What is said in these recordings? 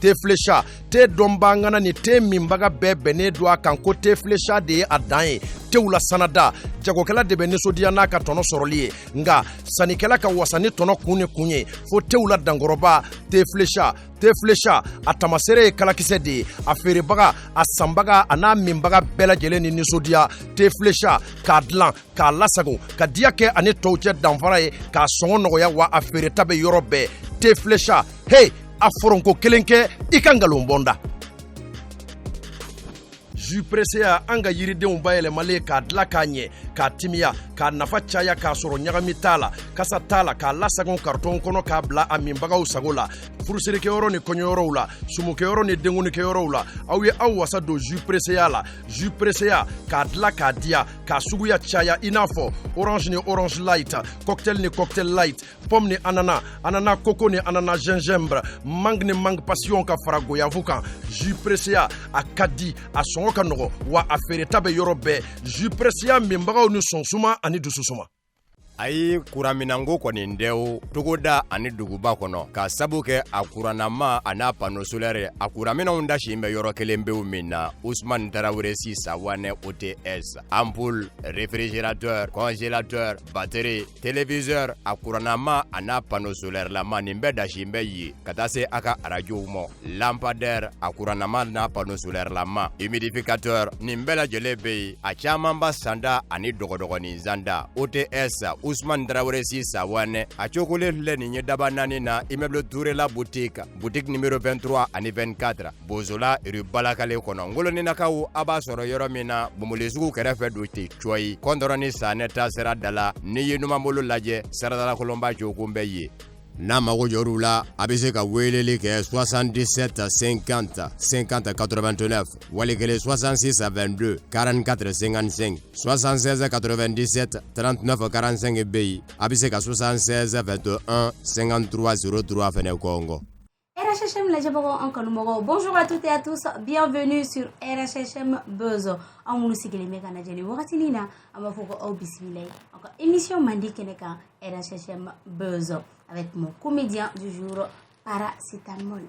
te flécha te dombangana ni te mimbaga bɛɛ do a kan ko te flécha de ye a dan ye tew la sanada jagokɛla de bɛ nisɔndiya n'a ka tɔnɔ sɔrɔli ye nka sannikɛla ka wasa ni tɔnɔ kun ni kun ye fo tew la dankɔrɔba te flécha a tamasere ye kalakisɛ de ye a feerebaga a sanbaga a n'a minbaga bɛɛ lajɛlen ni nisɔndiya te flécha k'a dilan k'a lasago ka diya kɛ ani tɔw cɛ danfara ye k'a sɔngɔ nɔgɔya wa a feereta bɛ yɔrɔ bɛɛ te flécha hey a foronko kelen kɛ i ka ngalon bɔnda jus pressé an ka yiridenw bayɛlɛmalen k'a dilan k'a ɲɛ k'a timiya k'a nafa caya k'a sɔrɔ ɲagami t'a la kasa t'a la k'a lasagon karton kɔnɔ k'a bila a minbagaw sago la furusirikɛyɔrɔ ni kɔɲɔyɔrɔw la sumukɛyɔrɔ ni denkunikɛyɔrɔw la aw ye aw wasa don jus pressé la jus pressé k'a dilan k'a diya k'a suguya caya i n'a fɔ orange ni orange light cocktail ni cocktail light pomme ni ananas coco ni ananas gingembre mangue ni mangue passion ka fara goyavu kan jus pressé a ka di a sɔngɔ ka nɔgɔ wa a feereta bɛ yɔrɔ bɛɛ jus pressé minbagaw ni sɔnsuma ani dususuma ayi kuraminango kɔni dɛw togoda ani duguba kɔnɔ ka sabu kɛ a kuranama a n'a pano solaire a kuraminanw dasi bɛ yɔrɔ kelen bew min na Ousmane Traoré si Sawane OTS ampoule réfrigérateur congélateur batterie téléviseur a kuranama a n'a pano solaire lama nin bɛ dasi bɛ ye ka taa se a ka arajow ma lampadaire a kuranama n'a pano solaire lama humidificateur nin bɛɛ lajɛlen bɛ ye a caman ba sanda ani dɔgɔdɔgɔnin zanda OTS Ousmane Traoré si Sawane a cokolen filɛ nin ye daba naani na immeuble Touré la boutique numéro 23 ani 24 Bozola rue Balakale kɔnɔ ngoloninakaw a b'a sɔrɔ yɔrɔ min na Bomolisugu kɛrɛfɛ do te coyi kɔndɔrɔni sanɛ ta sera dala ni ye numabolo lajɛ saradala kolonba cokun bɛ ye n'a mago jɔr'u la a bɛ se ka weleli kɛ 77 50 50 89 wali kelen 66 22 44 55 76 97 39 45 bɛ yen a bɛ se ka 76 21 53 03 fɛnɛ kɔngɔ. RHHM lajɛbagaw an kanubagaw bonjour à toutes et à tous bienvenue sur RHHM Buzz an minnu sigilen bɛ ka lajɛ nin wagatinin na an b'a fɔ ko aw bisimila aw ka émission mandi kɛnɛ kan RHHM Buzz avec mon comédien du jour Paracetamol.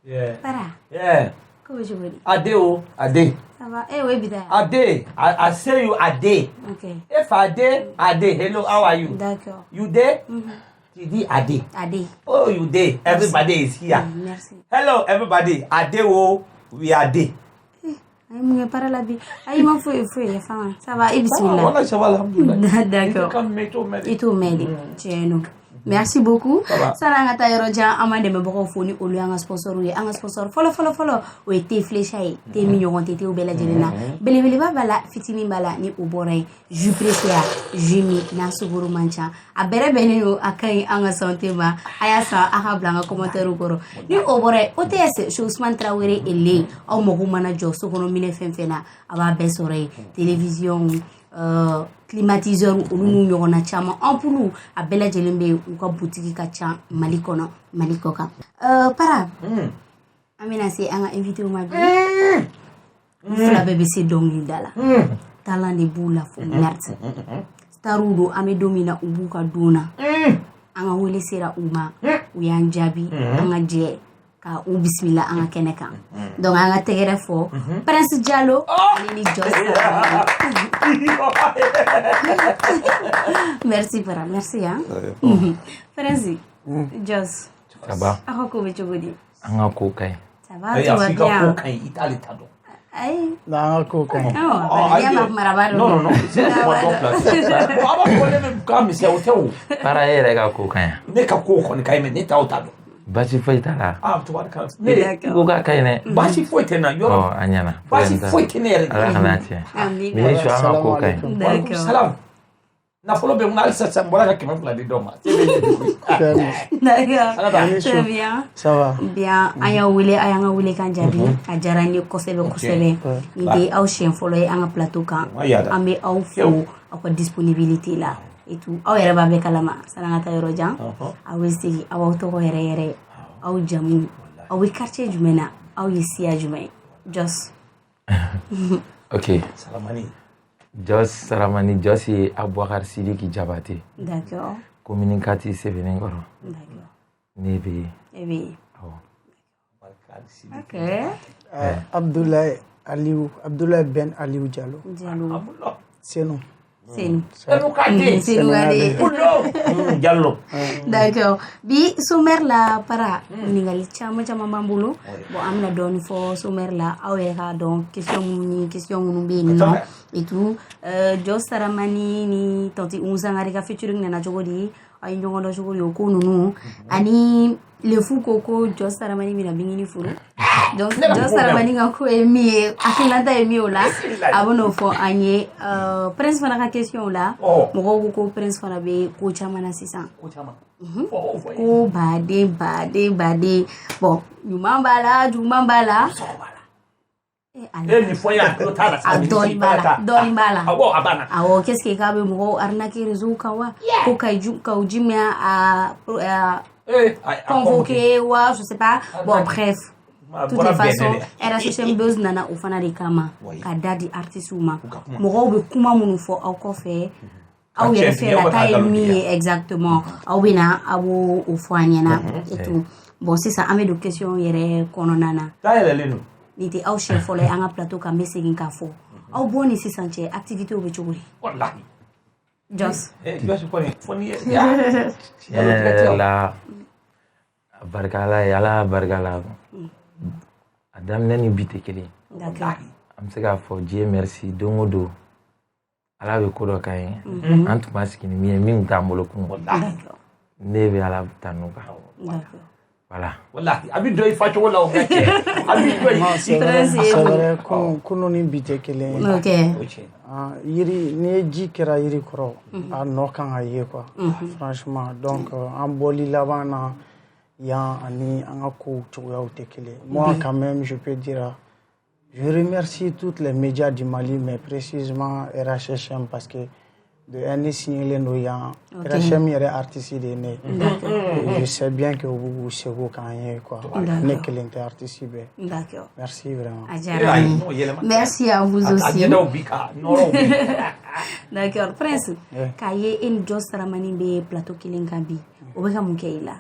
Yeah. Para. Yeah. Comment je veux dire? Ade. Ça va? Eh oui, bida. Ade. I say you Ade. Okay. If Ade. Hello, how are you? D'accord. You there? Tu dis Ade. Ade. Oh, you there? Everybody is here. Merci. Hello, everybody. Ade, oh, we are there. Aïe, mon para la vie. Aïe, mon fouille, femme. Ça va? Et bismillah. Voilà, ça va, alhamdoulilah. D'accord. Et tout, Meli. Tiens, nous. Merci beaucoup. Saranga tayoro jan amande me boko foni olu anga sponsor ye anga sponsor follow o te flèche te mignon te o bela jelena belebele bala fitini bala ni obore jus pressé jumi na suguru mancha a bere beneno akai anga santé ma ayasa aka blanga commentaire goro ni obore OTS Ousmane Traoré ele au mogu manager sokono mine fenfena aba besore télévision climatiseur olu ɲɔgɔnna caman ampoule a bɛɛ lajɛlen bɛ u ka boutique ka ca Mali kɔnɔ Mali kɔ kan para an bɛna se an ka invité ma bi fila bɛɛ bɛ se dɔnkili da la talent de b'u la fo merde starw don an bɛ don min na u b'u ka don na an ka wele sera u ma u y'an jaabi an ka jɛ ka u bisimila an ka kɛnɛ kan donc an ka tɛgɛrɛ fɔ Prince Diallo ale ni Jos merci para merci hein Prince Jos ça va ako ko be chogodi an ka ko kai ça va tout va bien ko kai itali tado ay na ko kai non c'est pas ton place aba ko le me ka mi se o te o para yɛrɛ ka ko kai ne ka ko ko ni kai me ne ta o tado basi foyi t'a la to ba ka ne ko ka kai ne basi foyi tɛ na yɔrɔ a ɲɛna basi foyi tɛ ne yɛrɛ ala kana tiɲɛ mais su an ka ko kai salam nafolo bɛ mun alisa bɔra ka 200 di dɔ ma d'accord très bien ça va bien an y'a wele a y'an ka wele kan jaabi a diyara n ye kosɛbɛ nin tɛ aw siɲɛ fɔlɔ ye an ka plateau kan an bɛ aw fo aw ka disponibilité la et tout aw yɛrɛ b'a bɛɛ kalama sanni an ka taa yɔrɔ jan aw bɛ segin aw b'aw tɔgɔ yɛrɛ aw jamu aw bɛ quartier jumɛn na aw ye siya jumɛn Jos ok salamani Jos Saramani Jos ye Aboubacar Sidiki Diabaté. D'accord. Commune 4 Sèvres D'accord. D'accord. Ne bɛ yen. E bɛ yen. Awɔ. Ok. Abdoulaye Ben Aliou Diallo. C'est nous. C'est nous. C'est nous. Diallo. D'accord. Bi sommaire la para ningali chama b'an bolo. Bon amna doni fo sommaire la awera donc question munu be non et tout. Jos Saramani ni tanti Oumou-Sangaré ka featuring na jogodi ay ngongo jogodi ko nunu ani le fou koko Jos Saramani mina bingini furu. Donc Jos Saramani ngako emi akilanta emi ola abono fo anye prince fana ka question la mo ko prince fana be ko chama na sisan ko bade bon jumambala ni foya ko tala doni bala abana awo qu'est-ce que kabe mo arnaquer réseau kawa ko kaujimia a convoqué ou je sais pas bon bref toutes les façons era système buzz nana o fana de kama ka dadi artiste uma mo be kuma munu fo aw ko fe aw yere fe la taille mi exactement aw bina awo o fo anyana et tout bon c'est ça ame de question yere kononana taille lenu niti aw chef fo le anga plateau ka messaging ka fo aw boni si sanche activité o be choguri wallahi Jos Jos foni la barkala yala barkala adam nani bite kele d'accord am se ka fo Dieu merci dongodo ala be ko do kay antu maskini mi tambolo kun d'accord nebe ala tanuka d'accord voilà wallahi abi doy facho wala o ngake abi doy c'est vrai kono ni bite kele ok yiri ni ji kera yiri koro a no kan aye quoi franchement donc en boli lavana ya ani angako choya utekele moi quand même je peux dire je remercie toutes les médias du Mali mais précisément RHM parce que de année signalé no ya RHM yere artiste de ne je sais bien que vous sego kan aye quoi ne kelente artiste be d'accord merci vraiment merci à vous aussi d'accord prince kaye en Jos Saramani be plateau kilenkabi obeka mukeila.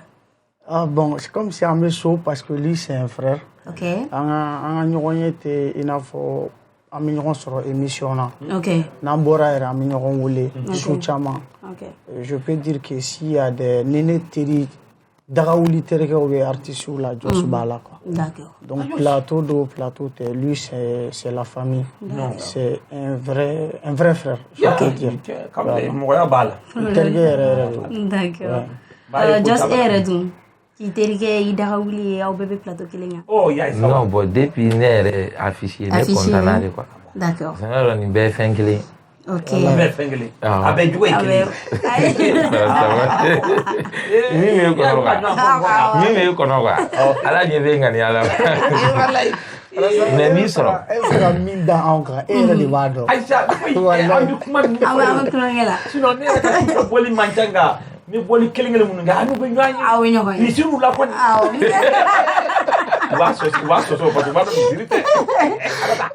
Ah bon, c'est comme si on chaud parce que lui c'est un frère. Ok. On était il a fait un sur émission là. Ok. Nambora era un wole chama. Ok. Je peux dire que s'il y a des néné teri dagaouli tereke ou artistes là Jos Bala quoi. D'accord. Donc plateau lui c'est la famille. Non. C'est un vrai frère. Je peux dire. Comme moya bala. D'accord. Jos eredum. Qui terike idagaouli au bébé plateau kilenya. Oh yes. Non bon depuis ne affiché ne condamné quoi. D'accord. Ça va ni be fengli. Ok. Be fengli. Abe jouer kili. Mimi ko no kwa. Ala je be ngani ala. Mais mi soro. Elle min da encore et le wado. Aisha, abi kuma ni. Awa kunongela. Sino ne ka boli manchanga. Ni boli kelingele mununga anu be ngani. Awi nyoko. Ni sinu la ko. Waso so pa ba dirite.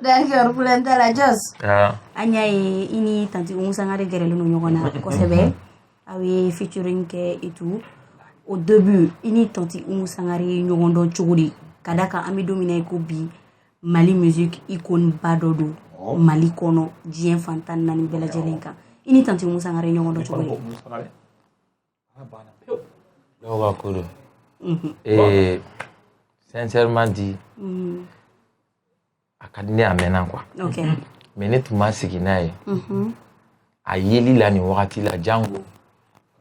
D'accord, pour la Jos. Ah. Anya ini tanti Oumou-Sangaré gerelu no nyokona ko sebe. Awi featuring ke et tout. Au début, ini tanti Oumou-Sangaré nyokondo chuguri. Kadaka ami dominer ko bi Mali musique icône badodo. Mali kono Dien Fantan nani bela jelenka. Ini tanti Oumou-Sangaré nyokondo chuguri. Loga kodo. Et sincèrement dit akadini amena quoi. OK. Mais ne tuma siginaye. A yeli la ni wakati la jango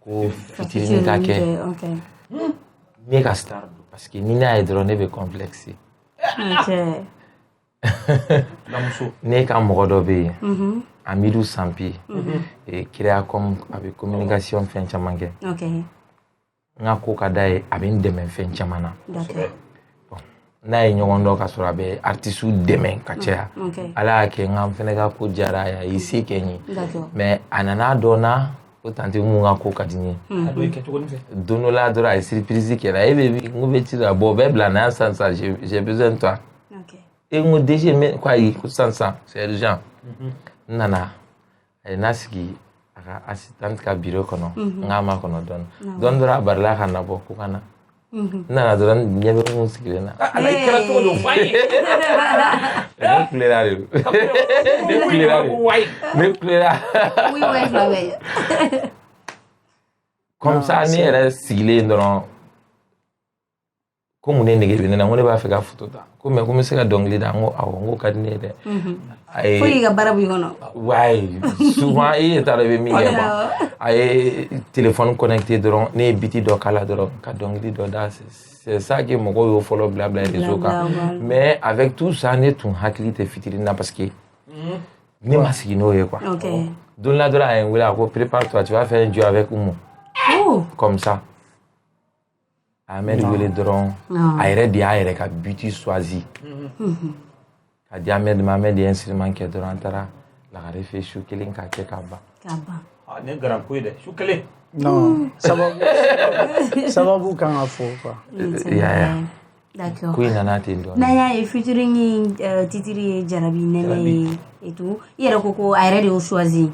ko fitini take. OK. Ne ka star parce que ni na edro ne be complexe. OK. Ne ka mogodo be. Amidou Sampi et créa comme avec communication fin chamange. OK. Nga ko kadaye abin deme fin chamana. D'accord. Na yi ɲɔgɔn dɔ ka sɔrɔ a bɛ artiste dɛmɛ ka caya ala y'a kɛ n ka fɛnɛ ka ko diyara a y'i se kɛ n ye mais a nana dɔn na ko tante mun ka ko ka di n ye don dɔ la dɔrɔn a ye surprise kɛra e bɛ n ko bɛ ci la bon o bɛ bila n'a san j'ai besoin de toi e n ko DG mais ko ayi ko san c'est urgent n nana a ye n'a sigi a ka assistante ka bureau kɔnɔ n k'a ma kɔnɔ dɔɔni dɔɔni dɔrɔn a barila ka na bɔ ko ka na nana dɔrɔn ɲɛ bɛ mun sigilen na ala i kɛra cogo don fa ye ne kulela de ne kulela comme ça ne yɛrɛ sigilen dɔrɔn ko mun ne nege bɛ ne na ko ne b'a fɛ ka photo ta ko mais ko n bɛ se ka dɔnkili da n ko awɔ n ko ka di ne ye dɛ fo i ka baara b'i kɔnɔ wayi souvent i yɛrɛ t'a dɔn i bɛ min kɛ quoi a ye téléphone connecté dɔrɔn ne ye biti dɔ k'a la dɔrɔn ka dɔnkili dɔ da c'est ça que mɔgɔw y'o fɔlɔ bila réseau kan mais avec tout ça ne tun hakili tɛ fitiri na parce que ne ma sigi n'o ye quoi don la dɔrɔn a ye n wele a ko prépare-toi tu vas faire un duo avec Oumou comme ça Ahmed wele dɔrɔn a yɛrɛ de y'a yɛrɛ ka biti choisi ka di Ahmed ma Ahmed ye instrument kɛ dɔrɔn an taara lagare fɛ su kelen k'a kɛ k'a ban ne garan ko ye dɛ su kelen non sababu kan ka fɔ quoi d'accord ko in nana ten dɔɔnin n'a y'a ye featuring ni titiri ye Jarabi Nɛnɛ ye et tout i yɛrɛ ko a yɛrɛ de y'o choisi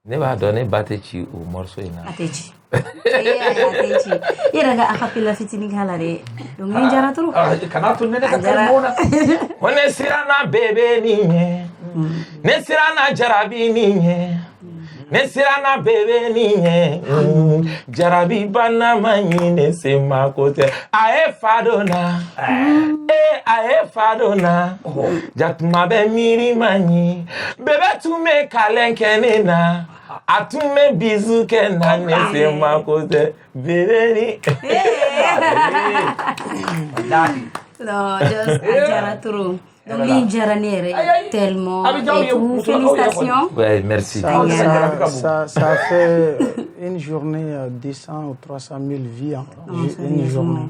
ne b'a dɔn ne ba tɛ ci o morceau in na a tɛ ci i yɛrɛ ka acapella fitinin k'a la dɛ donc ni jara trop kana to ne ka kari mɔgɔw na ko ne siranna bebe ni ɲɛ ne siranna Jarabi ni ɲɛ ne siranna bebe ni ɲɛ Jarabi bana ma ɲi ne se ma ko tɛ a ye fa dɔ na a ye fa dɔ na jatuma bɛ miiri ma ɲi bebe tun bɛ kalɛn kɛ ne na a tun bɛ bisu kɛ na ne se ma ko tɛ bebe ni non just a jara trop donc ni jara ne yɛrɛ tellement et tout félicitations ouais merci ça fait une journée 200 ou 300 000 vies une journée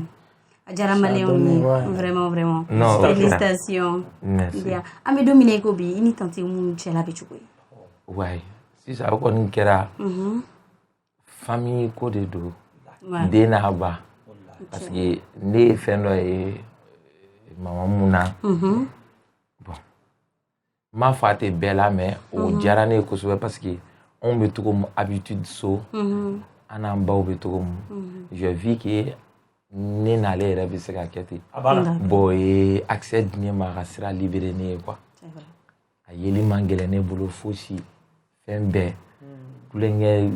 a jara maliyɛnw ye vraiment non félicitations merci an bɛ don min na i ko bi i ni tante mun cɛla bɛ cogo ye ouais sisan o kɔni kɛra famille ko de don den n'a ba parce que ne ye fɛn dɔ ye mama mun na bon n m'a fɔ a tɛ bɛɛ la mais o diyara ne ye kosɛbɛ parce que anw bɛ cogo min habitude so an n'an baw bɛ cogo min je vis que ne n'ale yɛrɛ bɛ se ka kɛ ten bon o ye accès di ne ma a ka sira libéré ne ye quoi a yeli man gɛlɛn ne bolo fosi fɛn bɛɛ kulonkɛ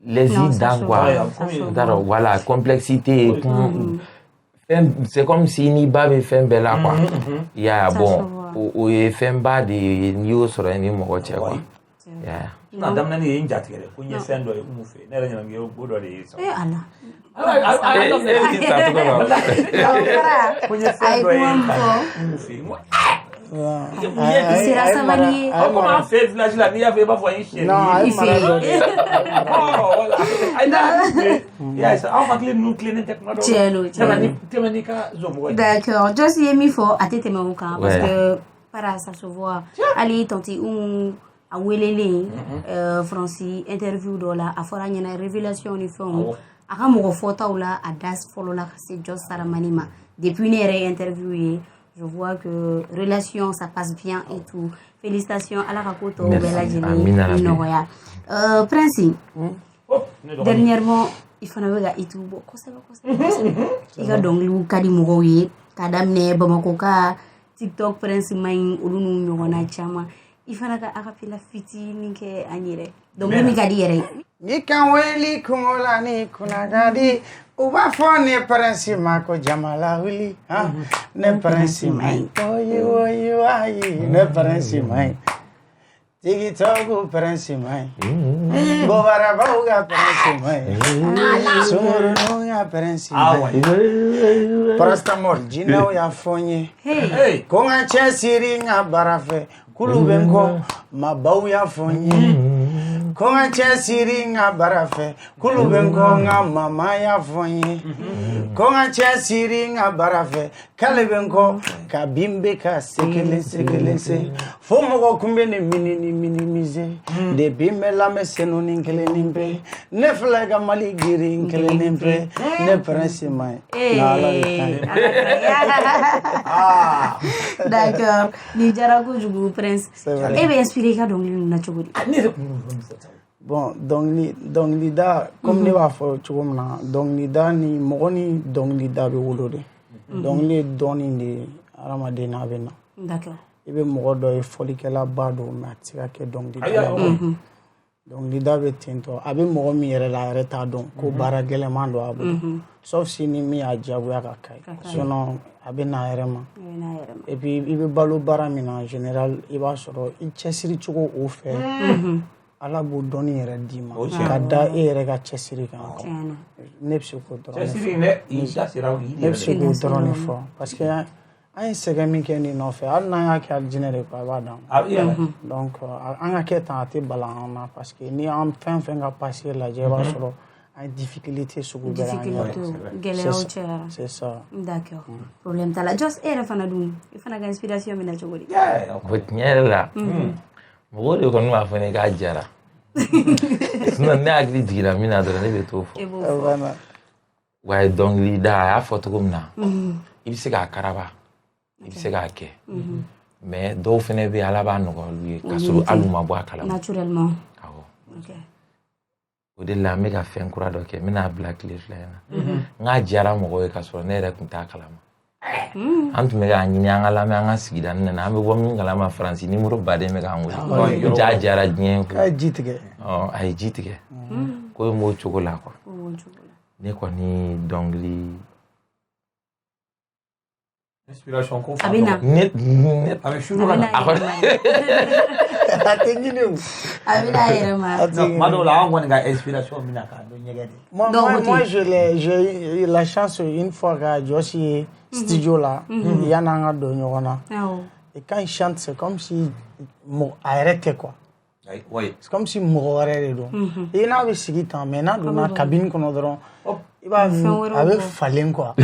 laisser dans quoi voilà complexité c'est comme si ni ba bɛ fɛn bɛɛ la quoi il y a bon o ye fɛn ba de ye n'i y'o sɔrɔ ni mɔgɔ cɛ quoi na daminɛ ni ye n jatigɛ dɛ ko n ye fɛn dɔ ye Umu fɛ ne yɛrɛ ɲɛna n ye ko dɔ de ye sa ala ko n ye fɛn dɔ ye Umu fɛ sera sabali ye comme an fɛ village la n'i y'a fɛ i b'a fɔ an ye siyɛn aw hakili ninnu tilennen tɛ kuma dɔw tɛmɛ n'i ka zɔnmɔgɔ ye d'accord Josi ye min fɔ a tɛ tɛmɛ o kan parce que para ça se voit hali tanti Umu a welelen Fransi interview dɔ la a fɔra ɲɛna révélation ni fɛnw a ka mɔgɔ fɔtaw la a da fɔlɔ la ka se Jos Saramani ma depuis ne yɛrɛ interview ye je vois que relation ça passe bien et tout félicitations ala ka ko tɔw bɛɛ lajɛlen nɔgɔya Prince dernièrement i fana bɛ ka i tugu bɔ kosɛbɛ i ka dɔnkiliw ka di mɔgɔw ye k'a daminɛ Bamakɔ ka TikTok Prince ma ɲi olu n'u ɲɔgɔnna caman i fana ka acapella fitinin kɛ an yɛrɛ dɔnkili min ka di yɛrɛ ni kan wele kungo la ni kunna ka di u b'a fɔ ne Prince ma ko jamala wuli ne Prince ma ɲi oyi ayi ne Prince ma ɲi Tigitogu Prince ma ɲi bobarabaw ka Prince ma ɲi sumurunuw ka Prince ma ɲi paracetamol jinɛw y'a fɔ n ye ko n ka cɛsiri n ka baara fɛ kulu bɛ n kɔ mabaw y'a fɔ n ye ko n ka cɛsiri n ka baara fɛ kulu bɛ n kɔ n ka mama y'a fɔ n ye ko n ka cɛsiri n ka baara fɛ k'ale bɛ n kɔ ka bin bɛ ka sekelen se fo mɔgɔ kun bɛ ne minimiser depuis n bɛ lamɛn senu ni kelennin pe ne filɛ ka Mali girin kelennin pe ne Prince ma ɲi na Ala de ka ɲi d'accord ni jara kojugu Prince e bɛ inspiré i ka dɔnkili ninnu na cogo di Bon, dɔnkilida comme ne b'a fɔ cogo min na dɔnkilida ni mɔgɔ ni dɔnkilida bɛ wolo de dɔnkili ye dɔɔnin de ye adamaden n'a bɛ na i bɛ mɔgɔ dɔ ye fɔlikɛlaba don mais a tɛ se ka kɛ dɔnkilida ye dɔnkilida bɛ ten tɔ a bɛ mɔgɔ min yɛrɛ la a yɛrɛ t'a dɔn ko baara gɛlɛnman don a bolo sauf si ni min y'a diyagoya ka k'a ye sinon a bɛ na a yɛrɛ ma et puis i bɛ balo baara min na en général i b'a sɔrɔ i cɛsiri cogo o fɛ Ala b'o dɔnni yɛrɛ d'i ma ka da e yɛrɛ ka cɛsiri kan ne bɛ se k'o dɔrɔn de fɔ ne bɛ se k'o dɔrɔn de fɔ parce que an ye sɛgɛn min kɛ nin nɔfɛ hali n'an y'a kɛ alijinɛ de kɔ a b'a d'an ma donc an ka kɛ tan a tɛ bala an na parce que ni an fɛn fɛn ka passé lajɛ i b'a sɔrɔ an ye difficulté sugu bɛɛ an yɛrɛ gɛlɛyaw cɛyara c'est ça d'accord problème t'a la Jos e yɛrɛ fana dun i fana ka inspiration bɛ na cogo di o tiɲɛ yɛrɛ la mɔgɔw de kɔni b'a fɔ ne k'a jara sinon ne hakili jiginna min na dɔrɔn ne bɛ t'o fɔ wa dɔnkilida a y'a fɔ cogo min na i bɛ se k'a karaba i bɛ se k'a kɛ mais dɔw fana bɛ yen Ala b'a nɔgɔya olu ye k'a sɔrɔ hali u ma bɔ a kalama naturellement awɔ o de la n bɛ ka fɛn kura dɔ kɛ n bɛna bila tile 2 in na n k'a diyara mɔgɔw ye k'a sɔrɔ ne yɛrɛ tun t'a kalama an tun bɛ k'a ɲini an ka lamɛn an ka sigida nin na an bɛ bɔ min kalama Faransi numéro baden bɛ k'an wele jaa diyara diɲɛ ko a ye ji tigɛ a ye ji tigɛ ko ye m'o cogo la quoi ne kɔni dɔnkili inspiration ko a bɛ na a bɛ shuru ka na a tɛ ɲini o a bɛ n'a yɛrɛ ma tuma dɔw la an kɔni ka inspiration mina k'a dɔn ɲɛgɛn de moi j'ai eu la chance une fois ka Josi ye studio la yanni an ka don ɲɔgɔn na et quand il chante c'est comme si a yɛrɛ tɛ quoi c'est comme si mɔgɔ wɛrɛ de don i n'a bɛ sigi tan mais n'a donna cabine kɔnɔ dɔrɔn i b'a a bɛ falen quoi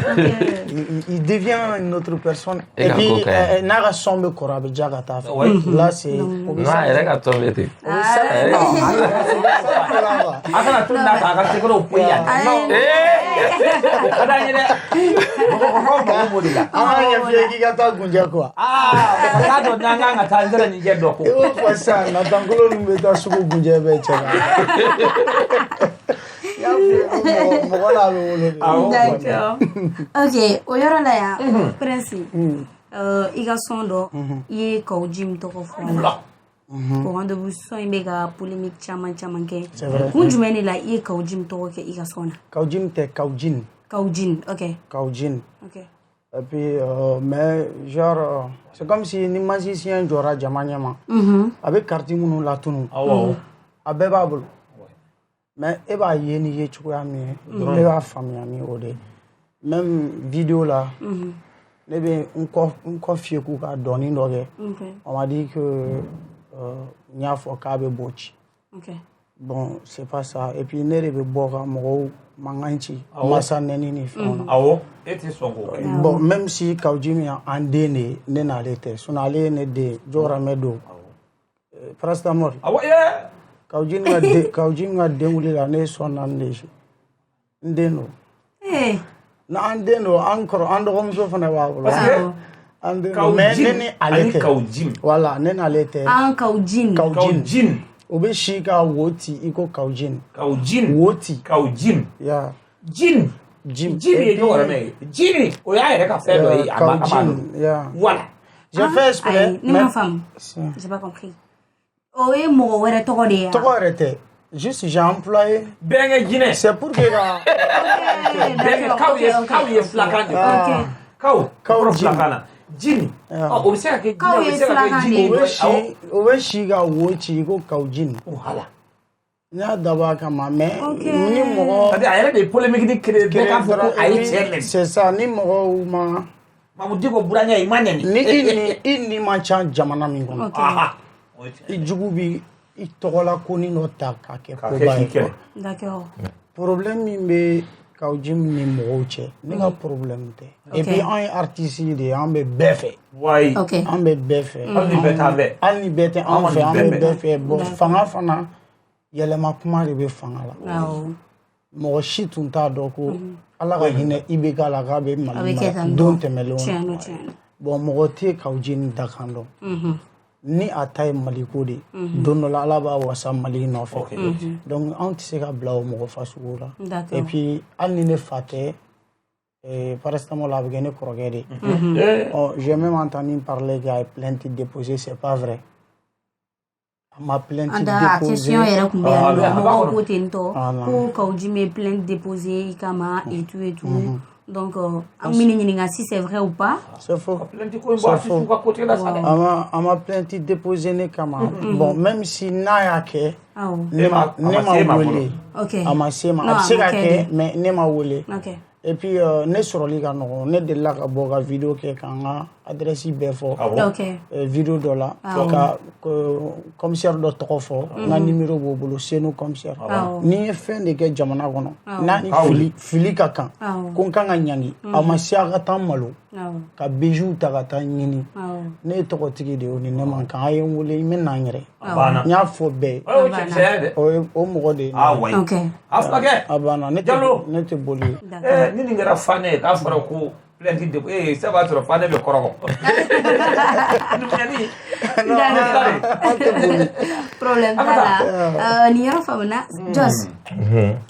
il devient une autre personne et puis n'a ka son bɛ kɔrɔ a bɛ ja ka taa fɛ là c'est non a yɛrɛ ka tɔn bɛ ten a kana to n'a ka sekɔrɔ foyi yan o ka d'an ye dɛ mɔgɔkɔrɔbaw mago b'o de la an ka ɲɛf'i k'i ka taa Gunjɛ quoi ka taa dɔn n'an kan ka taa n sera nin jɛ dɔ ko i b'o fɔ sisan natankolon ninnu bɛ taa sugu Gunjɛ bɛɛ cɛ mɔgɔ n'a bɛ wolo d'accord ok o yɔrɔ la yan Prince i ka son dɔ i ye Kaw Jim tɔgɔ fɔ o rendez-vous son in bɛ ka polémique caman kɛ kun jumɛn de la i ye Kaw Jim tɔgɔ kɛ i ka son na Kaw Jim tɛ Kaw Jin Kaw Jin ok Kaw Jin ok et puis mais genre c'est comme si ni musicien jɔra jama ɲɛma a bɛ carte minnu latunu a bɛɛ b'a bolo mais e b'a ye ni ye cogoya min ye e b'a faamuya ni o de même vidéo la ne bɛ n kɔ fiyɛ k'u ka dɔɔnin dɔ kɛ on m'a dit que n y'a fɔ k'a bɛ bɔ ci bon c'est pas ça et puis ne de bɛ bɔ ka mɔgɔw mankan ci masa nɛni ni fɛnw na awɔ e tɛ sɔn k'o kɛ bon même si Kaw Jim ye an den de ye ne n'ale tɛ sinon ale ye ne den Jɔkɔrɔmɛ don paracetamol awɔ Kaw Jim ka den wuli la ne ye sɔn naani de si n den don na an den don an dɔgɔmuso fana b'a bolo an den don mais ne ni ale tɛ Kaw Jim voilà ne n'ale tɛ an Kaw Jin o bɛ si ka wo ti i ko Kaw Jin wo ti Kaw Jim ya Jin ye Jɔkɔrɔmɛ ye Jin o y'a yɛrɛ ka fɛn dɔ ye a ma ya voilà j'ai fait exprès ne m'a faamu j'ai pas compris o ye mɔgɔ wɛrɛ tɔgɔ de ye tɔgɔ yɛrɛ tɛ juste j'ai employé bɛnkɛ jinɛ c'est pour que ka kaw ye fulakan de kaw fulakan na Jin o bɛ se ka kɛ jinɛ o bɛ se ka kɛ Jin o bɛ si ka wo ci i ko Kaw Jin voilà n y'a dabɔ a kama mais ni mɔgɔ a yɛrɛ de ye polémique créer bɛɛ k'a fɔ ko a ye cɛ nɛni c'est ça ni mɔgɔw ma Mamu Diko burankɛ i ma nɛni ni i ni man ca jamana min kɔnɔ i jugu bi i tɔgɔla konin dɔ ta k'a kɛ koba ye d'accord problème min bɛ Kaw Jim ni mɔgɔw cɛ ne ka problème tɛ et puis an ye artiste de ye an bɛ bɛɛ fɛ an bɛ bɛɛ fɛ hali ni bɛɛ t'an fɛ hali ni bɛɛ tɛ an fɛ an bɛ bɛɛ fɛ bon fanga fana yɛlɛma kuma de bɛ fanga la mɔgɔ si tun t'a dɔn ko ala ka hinɛ IBK la k'a bɛ Mali mara don tɛmɛlenw na bon mɔgɔ tɛ Kaw Jin dakan dɔn ni a ta ye maliko de don dɔ la ala b'a wasa mali nɔfɛ donc anw tɛ se ka bila o mɔgɔ fasugu la et puis hali ni ne fa tɛ paracétamol a bɛ kɛ ne kɔrɔkɛ de j'ai même entendu parler qu'il y a plainte déposée c'est pas vrai a ma plainte déposée question yɛrɛ kun bɛ yan nɔ mɔgɔw ko ten tɔ ko Kawuji me plainte déposée i kama et tout donc an bɛ ne ɲininka si c'est vrai ou pas c'est faux a ma plainte déposée ne kama bon même si n'a y'a kɛ ne ma wele a ma se ma a bɛ se ka kɛ mais ne ma wele et puis ne sɔrɔli ka nɔgɔn ne delila ka bɔ ka vidéo kɛ k'an ka adresse bɛɛ fɔ vidéo dɔ la ka commissaire dɔ tɔgɔ fɔ n ka numéro b'o bolo Senu commissaire ni ye fɛn de kɛ jamana kɔnɔ n'a ni fili ka kan ko n kan ka ɲangi a ma se a ka taa malo ka bijoux ta ka taa ɲini ne ye tɔgɔtigi de ye o ni ne man kan a ye n wele n bɛ na n yɛrɛ n y'a fɔ bɛɛ o mɔgɔ de ye a banna ne tɛ boli ni nin kɛra fan ye k'a fɔra ko plainte de ça va sɔrɔ fan bɛ kɔrɔbɔ problème t'a la nin yɔrɔ faamuna Jos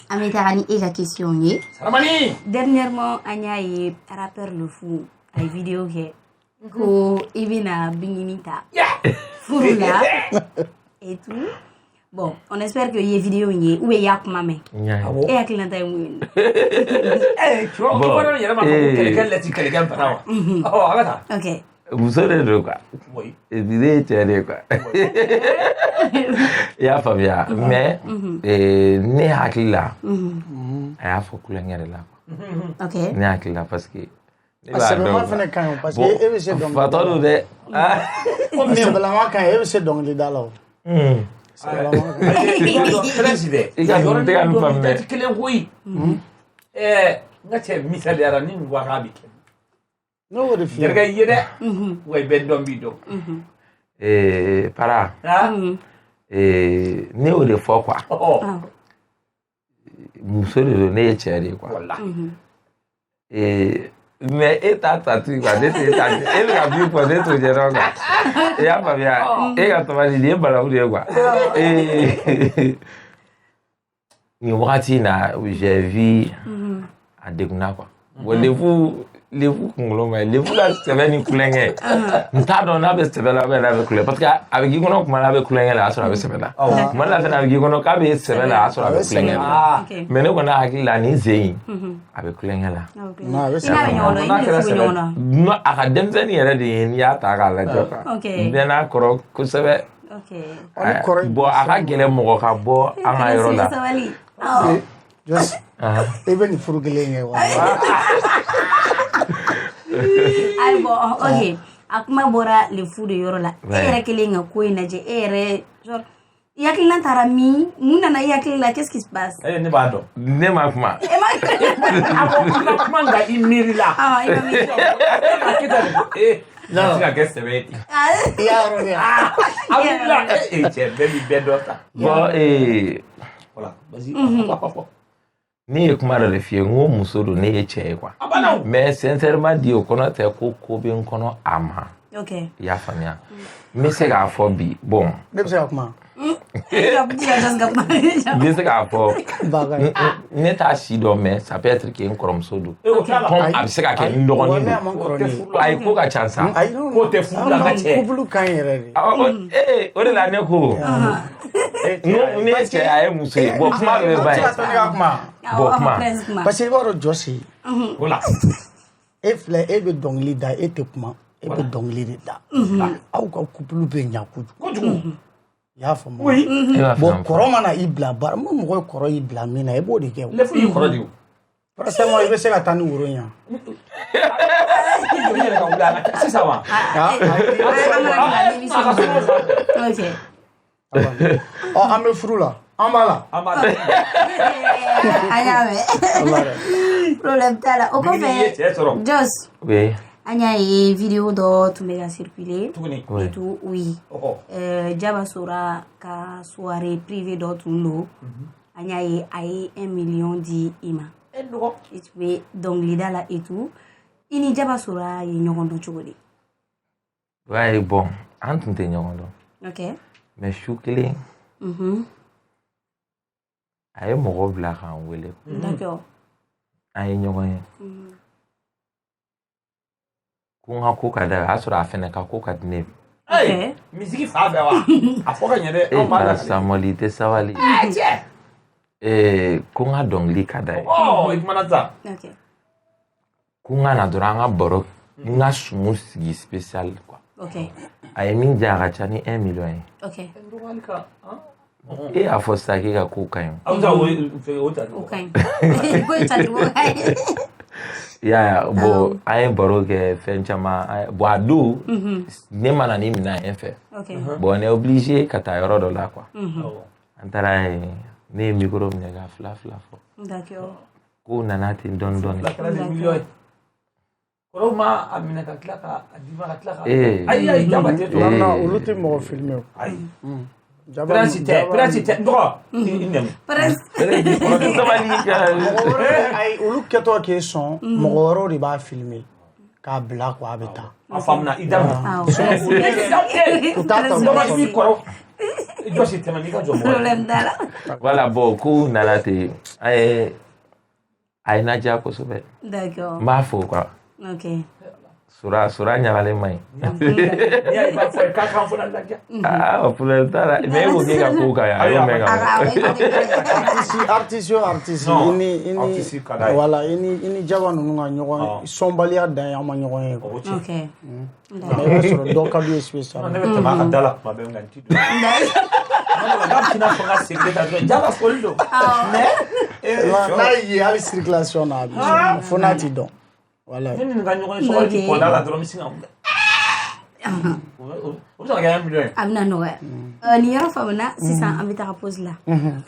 an bɛ taga ni e ka question ye dernièrement an y'a ye rappeur Le Fou a ye vidéo kɛ ko i bɛna binkini ta furu la et tout. Bon, on espère que y vidéo y ou y a kuma mɛ e hakilina ta ye mun ye tu vois ko yɛrɛ ma ko quelqu'un lati quelqu'un para wa a bɛ taa ok muso de don quoi vidéo cɛ de quoi i y'a faamuya mais ne hakili la a y'a fɔ kulonkɛ de la quoi ok ne hakili la parce que a sɛbɛnma fana ka ɲi parce que e bɛ se dɔnkili fatɔ don dɛ sɛbɛlama ka ɲi e bɛ se dɔnkili da la o président i ka yɔrɔ tɛ min faamu dɛ kelen koyi n ka cɛ misaliyara ni nin waka bɛ kɛ n'o de f'i ye jerika i ye dɛ wa i bɛ dɔn b'i dɔn para ne y'o de fɔ quoi muso de don ne ye cɛ de ye quoi mais e t'a ta tu quoi ne t'e ta e bɛ ka min fɔ ne t'o ɲɛ dɔn quoi i y'a faamuya e ka tamati nin ye balawu de ye quoi nin wagati in na j'ai vu a degunna quoi bon lefu kunkolo ma lefu ka sɛbɛn ni kulonkɛ n t'a dɔn n'a bɛ sɛbɛn la n'a bɛ kulonkɛ parce que a bɛ k'i kɔnɔ kuma la a bɛ kulonkɛ la a sɔrɔ a bɛ sɛbɛn la kuma la fana a bɛ k'i kɔnɔ k'a bɛ sɛbɛn la a sɔrɔ a bɛ kulonkɛ la mais ne kɔni hakili la nin sen in a bɛ kulonkɛ la a ka denmisɛnnin yɛrɛ de ye n'i y'a ta k'a lajɛ quoi n bɛ n'a kɔrɔ kosɛbɛ bon a ka gɛlɛn mɔgɔ ka bɔ an ka yɔrɔ la e bɛ nin furu kelen kɛ wa ayi bon ok a kuma bɔra Le Fou de yɔrɔ la e yɛrɛ kelen ka ko in lajɛ e yɛrɛ genre i hakilina taara min mun nana i hakili la qu'est-ce qui se passe ne b'a dɔn ne ma kuma a ko kuma nka i miiri la i ma miiri n'a se ka kɛ sɛbɛn ye ten i y'a yɔrɔ de a wulila cɛ bɛɛ b'i bɛɛ dɔ ta bon voilà vas-y ne ye kuma dɔ de f'i ye n ko muso don ne ye cɛ ye quoi mais sincèrement dit o kɔnɔ tɛ ko bɛ n kɔnɔ a ma i y'a faamuya n bɛ se k'a fɔ bi bon ne bɛ se ka kuma n bɛ se k'a fɔ ne t'a si dɔn mais ça peut être que n kɔrɔmuso don comme a bɛ se ka kɛ n dɔgɔnin don ayi ko ka ca sa ko tɛ furu la ka cɛ kubulu kan yɛrɛ de o de la ne ko ne ye cɛ a ye muso ye bon kuma bɛ ban ye bon kuma parce que i b'a dɔn Jɔsi voilà e filɛ e bɛ dɔnkili da e tɛ kuma e bɛ dɔnkili de da aw ka kubulu bɛ ɲa kojugu i y'a faamu bon kɔrɔ mana i bila baara n mɔgɔ ye kɔrɔ y'i bila min na i b'o de kɛ ne f'i kɔrɔ de o paracétamol i bɛ se ka taa ni woro in yan sisan wa an bɛ furu la an b'a la an y'a mɛn problème t'a la o kɔfɛ Jos an y'a ye vidéo dɔ tun bɛ ka circuler et tout oui Jaba Sora ka soirée privée dɔ tun don an y'a ye a ye 1 million di i ma i tun bɛ dɔnkilida la et tout i ni Jaba Sora ye ɲɔgɔn dɔn cogo di Ouais, bon, an tun tɛ ɲɔgɔn dɔn. Ok. Mais su kelen. A ye mɔgɔ bila k'an wele. D'accord. An ye ɲɔgɔn ye. Ko n ka ko ka d'a ye, a y'a sɔrɔ a fɛnɛ ka ko ka di ne. Hey, misiki fa bɛɛ wa? A fɔ ka ɲɛ dɛ, anw b'a la. Samuel, i tɛ sabali. Tiɲɛ. Ko n ka dɔnkili ka d'a ye. I kumana sa. Ok. Ko n ka na dɔrɔn an ka baro, n ka sumu sigi spécial quoi. Ok. A ye min diya a ka ca ni 1 million ye. Ok. E y'a fɔ sisan k'e ka ko ka ɲi. Aw ta o ta. O ka ɲi. Ko in tacogo ka ɲi. Ya bon an ye baro kɛ fɛn caman bon a don ne mana ni minɛ yen fɛ bon on est obligé ka taa yɔrɔ dɔ la quoi an taara yen ne ye micro minɛ ka fila fɔ kow nana ten dɔɔni dɔɔni kɔrɔw ma a minɛ ka tila ka a di ma ka tila ka ayi jaba tɛ to olu tɛ mɔgɔ filmé o ayi Prince tɛ dɔgɔ i nɛmu ayi olu kɛtɔ k'e sɔn mɔgɔ wɛrɛw de b'a filmé k'a bila quoi a bɛ taa a faamuna i da ma u t'a ta dɔgɔ kɔrɔ jɔsi tɛmɛ n'i ka jɔ mɔgɔ voilà bon kow nana ten a ye na diya kosɛbɛ n b'a fɔ quoi Sura ɲagalen ma ɲi. N'i b'a fɔ k'a kan fana lajɛ. Problème t'a la mais e ko k'e ka ko ka ɲi a y'o mɛn ka artiste o artiste voilà i ni Jaba ninnu ka ɲɔgɔn sɔnbaliya dan ye an ma ɲɔgɔn ye quoi. Ok. Mais i b'a sɔrɔ dɔ ka d'u ye spécial. Ne bɛ tɛmɛ a ka da la tuma bɛɛ nka n ti don. N'a bɛna fɔ n ka segin ta dɔrɔn Jaba foli don. Mais n'a ye hali circulation na a bɛ fo n'a ti dɔn. Voilà. Ne ni ka ɲɔgɔn ye sɔgɔli di kɔda la dɔrɔn n bɛ sin ka o bɛ se ka kɛ 1 million ye. A bɛna nɔgɔya. Nin yɔrɔ faamuna sisan an bɛ taga pause la.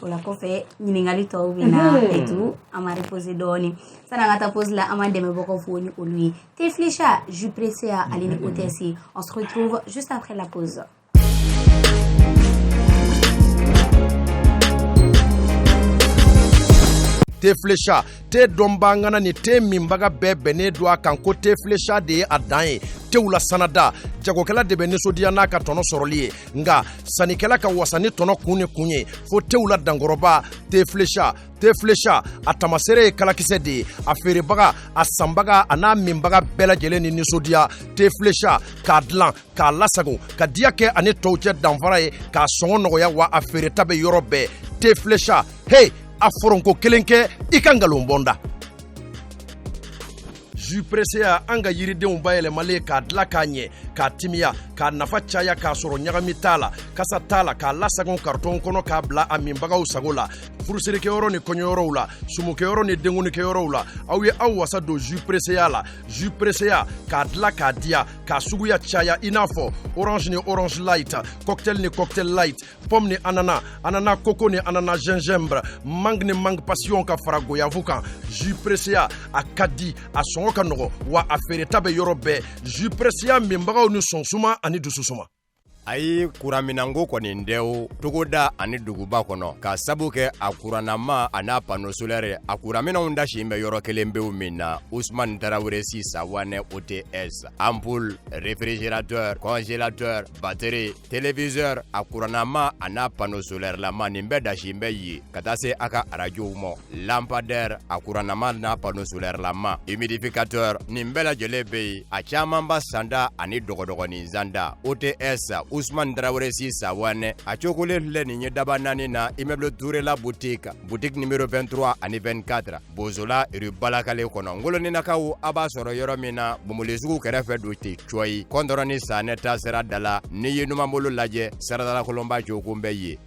O la kɔfɛ ɲininkali tɔw bɛ na et tout an ma reposer dɔɔni. Sani an ka taa pause la an b'an dɛmɛbagaw fo ni olu ye. Teflecha, Jus Pressé ale ni OTS. On se retrouve juste après la pause. Teflecha te dɔnbangana ni te minbaga bɛɛ bɛnnen don a kan ko Teflecha de ye a dan ye tew la sanada jagokɛla de bɛ nisɔndiya n'a ka tɔnɔ sɔrɔli ye nka sannikɛla ka wasa ni tɔnɔ kun ni kun ye fo tew la dankɔrɔba Teflecha a tamasere ye kalakisɛ de ye a feerebaga a sanbaga a n'a minbaga bɛɛ lajɛlen ni nisɔndiya Teflecha k'a dilan k'a lasago ka diya kɛ ani tɔw cɛ danfara ye k'a sɔngɔ nɔgɔya wa a feereta bɛ yɔrɔ bɛɛ Teflecha hey a foronko kelen kɛ I ka ngalon bɔnda. Jus Pressé an ka yiridenw bayɛlɛmalen k'a dilan k'a ɲɛ k'a timiya k'a nafa caya k'a sɔrɔ ɲagami t'a la kasa t'a la k'a lasagon karton kɔnɔ k'a bila a minbagaw sago la furusirikɛyɔrɔ ni kɔɲɔyɔrɔw la sumukɛyɔrɔ ni denkunikɛyɔrɔw la aw ye aw wasa don Jus Pressé la Jus Pressé k'a dilan k'a diya k'a suguya caya I n'a fɔ orange ni orange light cocktail ni cocktail light pomme ni ananas coco ni ananas gingembre mangue ni mangue passion ka fara goyavu kan Jus Pressé a ka di a sɔngɔ ka nɔgɔ wa a feereta bɛ yɔrɔ bɛɛ Jus Pressé minbagaw ni sɔnsuma ani dususuma. ayi kuraminanko kɔni tɛ o togoda ani duguba kɔnɔ ka sabu kɛ a kurannama a n'a panneau solaire a kuraminanw dasilen bɛ yɔrɔ kelen pewu min na Ousmane Tarawele si Sawanɛ OTS ampoule réfrigérateur congélateur batterie téléviseur a kurannama a n'a panneau solaire lama nin bɛɛ dasilen bɛ yen ka taa se a ka radiow ma lampadaire a kurannama n'a panneau solaire lama humidificateur nin bɛɛ lajɛlen bɛ yen a caman ba sanda ani dɔgɔdɔgɔnin zanda OTS Ousmane Tarawele si Sawanɛ a cokolen filɛ nin ye daba naani na immeuble Touré la boutique numéro 23 ani 24 Bozola rue Balakale kɔnɔ ngoloninakaw a b'a sɔrɔ yɔrɔ min na Bomoli sugu kɛrɛfɛ don ten coyi kɔndɔrɔni Sanɛ ta sira da la n'i ye numanbolo lajɛ saradala kolonba cokun bɛ yen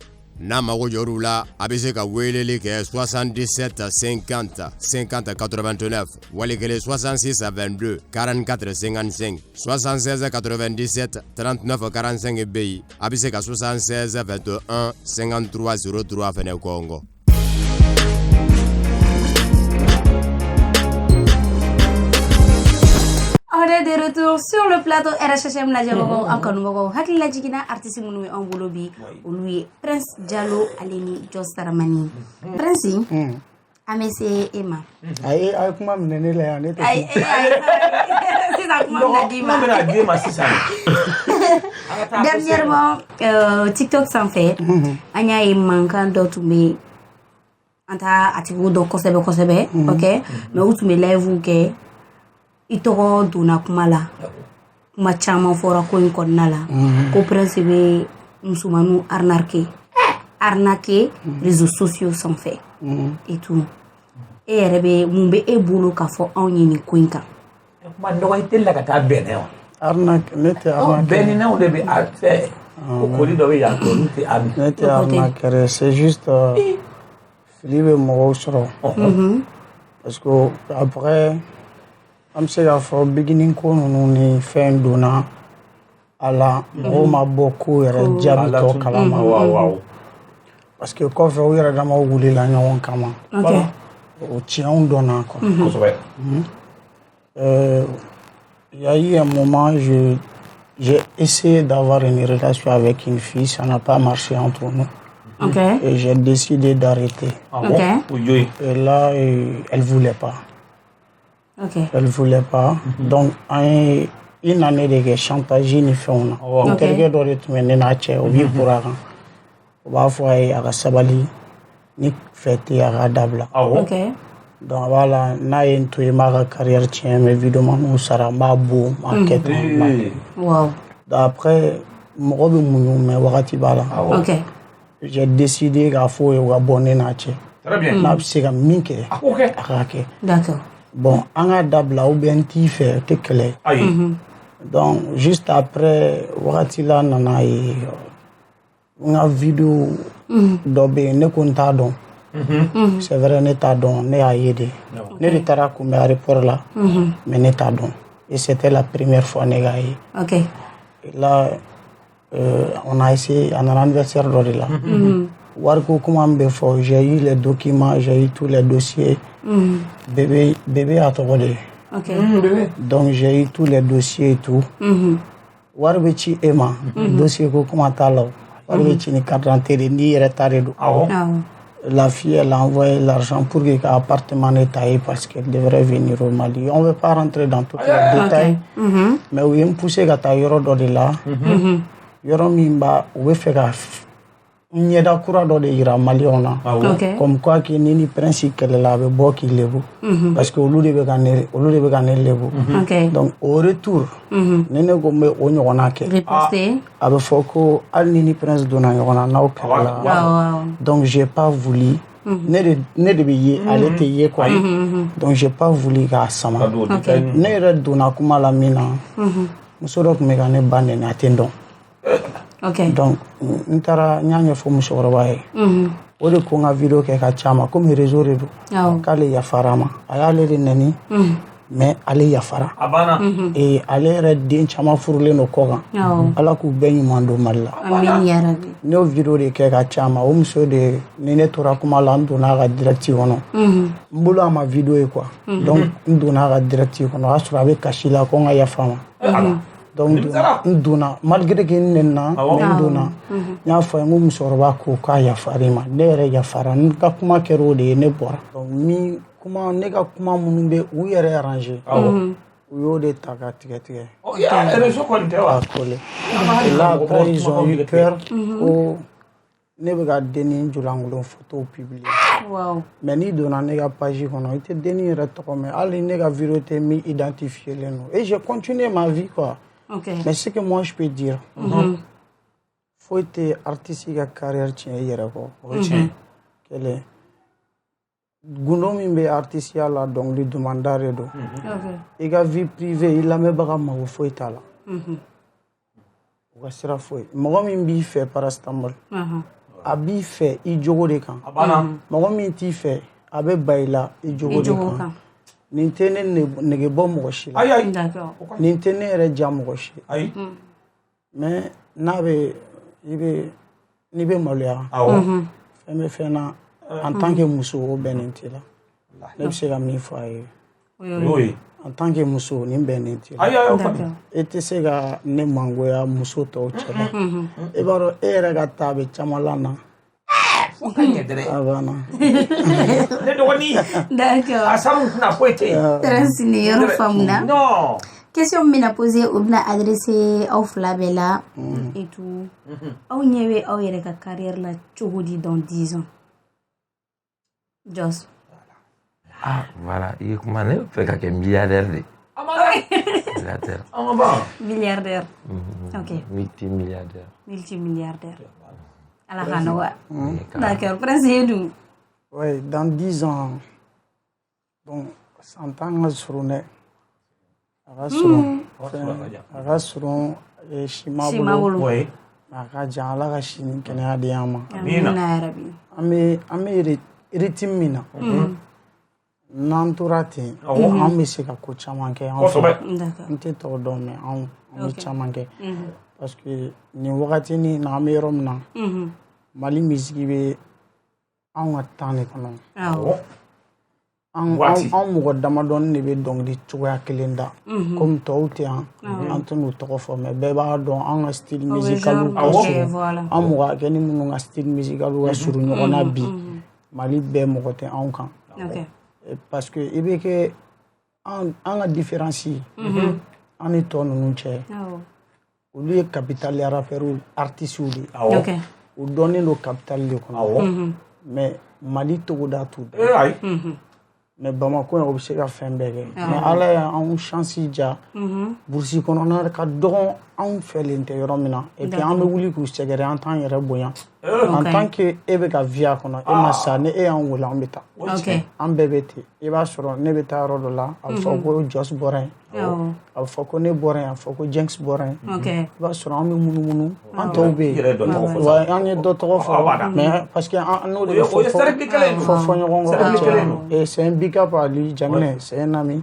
n'a mago jɔr'u la a bɛ se ka weleli kɛ 77 50 50 89 wali kelen 66 22 44 55 76 97 39 45 bɛ yen a bɛ se ka 76 21 53 03 fɛnɛ kɔngɔ. On est de retour sur le plateau RHM Lajabagaw an kanubagaw hakili lajigina artiste minnu an bolo bi olu ye Prince Diallo ale ni Jos Taramani Prince an bɛ se e ma ayi kuma minɛ ne la yan ne tɛ sisan kuma bɛna d'i ma sisan Dernièrement, TikTok s'en fait. Anya est manquant d'autres, mais anta atigo do kosebe, ok? Mais où tu me lèves ou que itoro dona kumala. Kuma chama fora ko inkonala. Ko principe musumanu arnaqué, réseaux sociaux s'en fait. Et tout. Et rebe mumbe e bolo ka fo onyi ni kuinka. Kuma ndo ite la ka ta bene wa. Arnaque, nete arnaque. Bene na o de be ate. Ko koli do be ya to nte am. Nete arnaque, c'est juste Philippe Morosro. Parce que après am se ga fo beginning ko no ni fin dona ala ma beaucoup yɛrɛ jaabi tɔ kalama parce que kɔfɛ u yɛrɛ dama wulila ɲɔgɔn kama o tiɲɛw dɔnna quoi. Il y a eu un moment j'ai essayé d'avoir une relation avec une fille, ça n'a pas marché entre nous. Et j'ai décidé d'arrêter. Et là elle voulait pas. Elle voulait pas. Donc une année de chantage ni fɛnw na. Terikɛ dɔ de tun bɛ ne n'a cɛ o b'i bɔra kan. O b'a fɔ a ye a ka sabali ni fɛ tɛ a ka dabila. Donc a b'a la n'a ye n to yen n b'a ka carrière tiɲɛ mais vidéo maniw sara n b'a bon n b'a kɛ tan. Donc après mɔgɔ bɛ muɲu mais wagati b'a la. J'ai décidé k'a fɔ o ye o ka bɔ ne n'a cɛ. N'a bɛ se ka min kɛ a k'a kɛ. D'accord. Bon an ka dabila ou bien n t'i fɛ o tɛ kɛlɛ. Donc juste après wagati la nana ye n ka vidéo dɔ bɛ yen ne ko n t'a dɔn. C'est vrai ne t'a dɔn ne y'a ye de. Ne de taara kunbɛn aéroport la mais ne t'a dɔn. Et c'était la première fois ne k'a ye. Et là on a essayé a nana anniversaire dɔ de la. Wariko kuma min bɛ fɔ j'ai eu les documents, j'ai eu tous les dossiers. Bébé a tɔgɔ de ye. Donc j'ai eu tous les dossiers et tout. Wari bɛ ci e ma dossier ko kuma t'a la. Wari bɛ ci ni carte d'identité de n'i yɛrɛ ta de don. La fille elle a envoyé l'argent pour que l'appartement ne taille parce qu'elle devrait venir au Mali. On ne veut pas rentrer dans tous les détails. Mais u ye n poussé ka taa yɔrɔ dɔ de la. Yɔrɔ min b'a u bɛ fɛ ka ɲɛda kura dɔ de yira maliyɛnw na. Comme quoi que ni ni prince kɛlɛla a bɛ bɔ k'i lebu. Parce que olu de bɛ ka ne lebu. Donc au retour ni ne ko n bɛ o ɲɔgɔnna kɛ a bɛ fɔ ko hali ni ni prince donna ɲɔgɔn na n'aw kɛlɛla. Donc j'ai pas voulu ne de bɛ ye ale tɛ ye quoi. Donc j'ai pas voulu k'a sama. Ne yɛrɛ donna kuma la min na muso dɔ tun bɛ ka ne ba nɛni a tɛ n dɔn. Donc n taara n y'a ɲɛfɔ musokɔrɔba ye o de ko n ka vidéo kɛ ka ca ma komi réseau de don k'ale yafara ma a y'ale de nɛni mais ale yafara et ale yɛrɛ den caman furulen don kɔ kan ala k'u bɛɛ ɲuman don Mali la. Ne y'o vidéo de kɛ ka ca ma o muso de ni ne tora kuma la n donna a ka direct kɔnɔ n bolo a ma vidéo ye quoi donc n donna a ka direct kɔnɔ o y'a sɔrɔ a bɛ kasi la ko n ka yafa ma. Donc n donna malgré que n nɛnina mais n donna n y'a fɔ a ye n ko musokɔrɔba ko k'a yafara ma ne yɛrɛ yafara n ka kuma kɛra o de ye ne bɔra. Donc ne ka kuma minnu bɛ u yɛrɛ arranger u y'o de ta ka tigɛ. A collé. Là après ils ont eu peur ko ne bɛ ka denni jolaŋolon photo publier. Mais n'i donna ne ka page kɔnɔ i tɛ denni yɛrɛ tɔgɔ mɛn hali ne ka vidéo tɛ min identifielen don et j'ai continué ma vie quoi. Mais ce que moi je peux dire foyi tɛ artiste ka carrière tiɲɛ i yɛrɛ kɔ. Kelen gundo min bɛ artistiya la dɔnkili dumanda de don i ka vie privée i lamɛnbaga mago foyi t'a la u ka sira foyi. Mɔgɔ min b'i fɛ parastamol a b'i fɛ i jogo de kan. Mɔgɔ min t'i fɛ a bɛ ba i la i jogo de kan. Nin tɛ ne nege bɔ mɔgɔ si la nin tɛ ne yɛrɛ ja mɔgɔ si mais n'a bɛ n'i bɛ maloya fɛn bɛ fɛn na en tant que muso o bɛnnen t'i la ne bɛ se ka min fɔ a ye en tant que muso nin bɛnnen t'i la e tɛ se ka ne mangoya muso tɔw cɛ la e b'a dɔn e yɛrɛ ka taa a bɛ caman la na. Avana. Ne dogoni. D'accord. Asamu na foite. Transini yoro famuna. No. question mina poser ou bina adresser au Flabella et tout. Au nyewe au yere ka carrière la chogodi dans 10 ans. Just. Ah, voilà. Il comment ne fait qu'un milliardaire. Milliardaire. Ok. Multimilliardaire. Multimilliardaire. À la Hanoa. D'accord. Président. Oui, dans 10 ans, bon, 100 ans, Rasurun Shimabulu, Akajala Rashin, Canadiama. Ame Ritimina. Nanturati, Amisika Kuchamanke, Antito Dome, Amichamanke. Parce que ni Wakatini, Namiromna, Mali Misgibe, Angatani. An mɔgɔ damadɔni de bɛ dɔnkili cogoya kelen da comme tɔw tɛ yan an tɛ n'u tɔgɔ fɔ mais bɛɛ b'a dɔn an ka style musical ka surun an mɔgɔ kɛ ni minnu ka style musical ka surun ɲɔgɔn na bi Mali bɛɛ mɔgɔ tɛ anw kan parce que i bɛ kɛ an ka différence an ni tɔ ninnu cɛ olu ye capital rappeurs artistes de ye u dɔnnen don capital de kɔnɔ mais Mali togoda t'u bɛɛ mais Bamako o bɛ se ka fɛn bɛɛ kɛ mais Ala y'anw chance ja burusi kɔnɔna ka dɔgɔn anw fɛlen tɛ yɔrɔ min na et puis an bɛ wuli k'u sɛgɛrɛ an t'an yɛrɛ bonya en tant que e bɛ ka vie a kɔnɔ e ma sa ni e y'an wele an bɛ taa an bɛɛ bɛ ten i b'a sɔrɔ ne bɛ taa yɔrɔ dɔ la a bɛ fɔ ko Jos bɔra yen a bɛ fɔ ko ne bɔra yen a bɛ fɔ ko Jenks bɔra yen i b'a sɔrɔ an bɛ munumunu an tɔw bɛ yen wa an ye dɔ tɔgɔ fɔ mais parce que n'o de bɛ fɔ ɲɔgɔn kɔ et c'est un big up à lui Jamine c'est un ami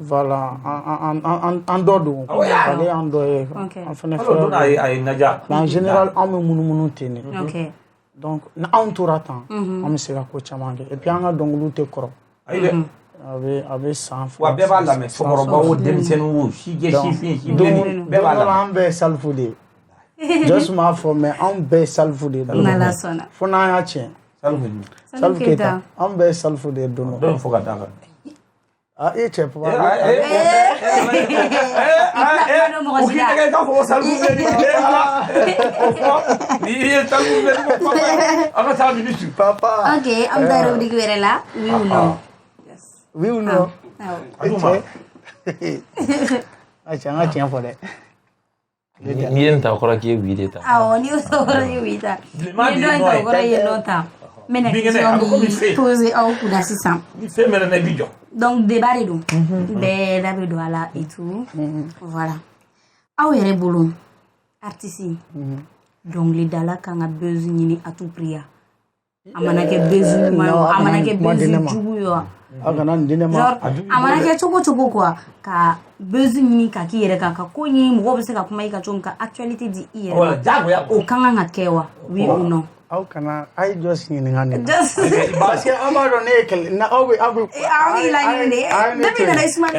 voilà an dɔ don ale y'an dɔ ye an fana fɛ en général an bɛ munumunu ten de donc ni anw tora tan an bɛ se ka ko caman kɛ et puis an ka dɔnkiliw tɛ kɔrɔ a bɛ san wa bɛɛ b'a lamɛn cɛkɔrɔba o denmisɛnnin o si jɛ sifin si bilenni bɛɛ b'a lamɛn an bɛɛ ye salifu de ye Jos m'a fɔ mais anw bɛɛ ye salifu de ye fo n'an y'a tiɲɛ Salifu Keita an bɛɛ ye salifu de ye don dɔ fɔ ka d'a kan e cɛ papa o k'i tɛgɛ k'a fɔ salifu bɛ nin kɛ ala o fɔ n'i ye salifu bɛ nin ko an ka taa minute papa ok an bɛ taa rubrique wɛrɛ la oui ou non Aïcha an ka tiɲɛ fɔ dɛ n'i ye nin ta o kɔrɔ k'i ye oui de ta awɔ n'i y'o ta o kɔrɔ k'i ye oui ta n'i ye dɔ in ta o kɔrɔ k'i ye dɔ ta n bɛna question min poser aw kunna sisan ni fɛn mɛnɛ i b'i jɔ donc débat de don bɛɛ da bɛ don a la et tout voilà aw yɛrɛ bolo artiste dɔnkilidala kan ka buzz ɲini à tout prix a mana kɛ buzz ɲuman ye a mana kɛ buzz jugu ye wa a kana nin di ne ma a mana kɛ cogo cogo quoi ka buzz ɲini ka k'i yɛrɛ kan ka ko ɲini mɔgɔw bɛ se ka kuma i ka cogo min ka actualité di i yɛrɛ ma o kan kan ka kɛ wa oui ou non aw kana a ye Jos ɲininka nin na parce que an b'a dɔn ne ye kɛlɛ na aw bɛ y'i laɲini de ne bɛ nana Ismaël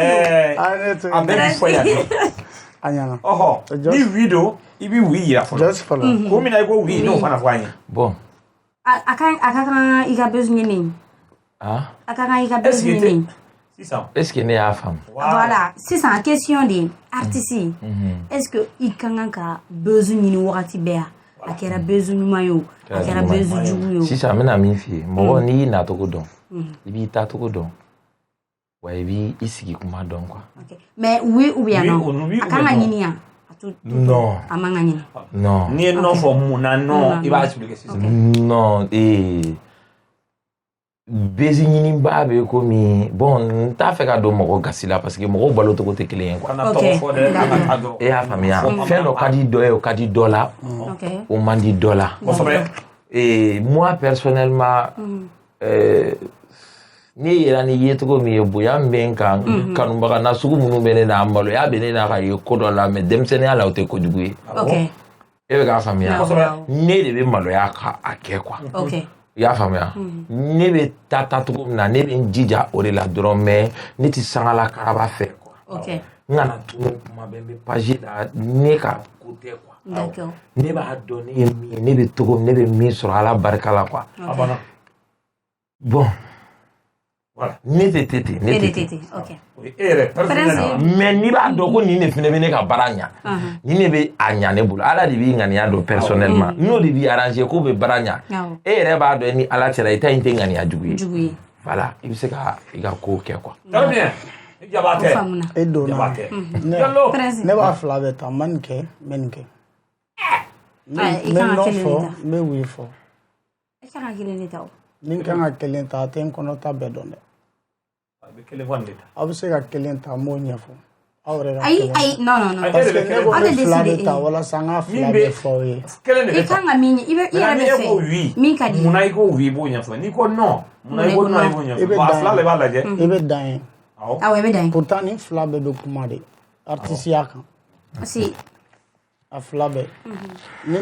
a bɛɛ bi fɔ yan a ɲɛna ɔhɔ ni oui don i bɛ oui yira fɔlɔ Jos fɔlɔ ko min na i ko oui n'o fana fɔ an ye bon a ka kan i ka buzz ɲini a ka kan i ka buzz ɲini est-ce que ne y'a faamu voilà sisan question de artiste est-ce que i ka kan ka buzz ɲini wagati bɛɛ a kɛra buzz ɲuman ye o a kɛra buzz jugu ye o sisan n bɛna min f'i ye mɔgɔ n'i y'i nacogo dɔn i b'i taacogo dɔn wa i b'i sigi kuma dɔn quoi mais oui ou bien non a kan ka ɲini yan non a man ka ɲini non n'i ye non fɔ mun na non i b'a expliquer sisan non buzz ɲiniba bɛ komi bon n t'a fɛ ka don mɔgɔ gasi la parce que mɔgɔw balocogo tɛ kelen ye quoi e y'a faamuya fɛn dɔ ka di dɔ ye o ka di dɔ la o man di dɔ la moi personnellement ne yɛrɛ ni ye cogo min ye bonya min bɛ n kan kanubaga na sugu minnu bɛ ne na maloya bɛ ne na ka ye ko dɔ la mais denmisɛnninya la o tɛ kojugu ye e bɛ k'a faamuya ne de bɛ maloya k'a kɛ quoi i y'a faamuya ne bɛ taa cogo min na ne bɛ n jija o de la dɔrɔn mais ne tɛ sangala karaba fɛ quoi n kana tunu kuma bɛɛ n bɛ page la ne ka ko tɛ quoi ne b'a dɔn ne ye min ye ne bɛ togo min ne bɛ min sɔrɔ ala barika la quoi bon Voilà. Ne tɛ tete ne tɛ tete ok E yɛrɛ personnellement mais n'i b'a dɔn ko nin de fana bɛ ne ka baara ɲa nin de bɛ a ɲa ne bolo ala de b'i ŋaniya dɔn personnellement n'o de b'i arranger k'o bɛ baara ɲa e yɛrɛ b'a dɔn ni ala cɛla i ta in tɛ ŋaniya jugu ye voilà i bɛ se ka i ka ko kɛ quoi très bien Jabatɛ e donna Jabatɛ Diallo ne b'a fila bɛɛ ta n ma nin kɛ n bɛ nin kɛ n bɛ nɔ fɔ n bɛ wuli fɔ i kan ka kelen de ta o ni n kan ka kelen ta a tɛ n kɔnɔ ta bɛɛ dɔn dɛ aw bɛ se ka kelen ta n b'o ɲɛfɔ aw yɛrɛ ka kelen ayi non parce que ne ko n bɛ fila de ta walasa n ka fila bɛɛ fɔ aw ye i kan ka min i yɛrɛ bɛ fɛ min ka di munna i ko oui i b'o ɲɛfɔ n'i ko non munna i ko non i b'o ɲɛfɔ a fila de b'a lajɛ i bɛ dan ye awɔ i bɛ dan ye pourtant ni fila bɛɛ bɛ kuma de artisiya kan si a fila bɛɛ ni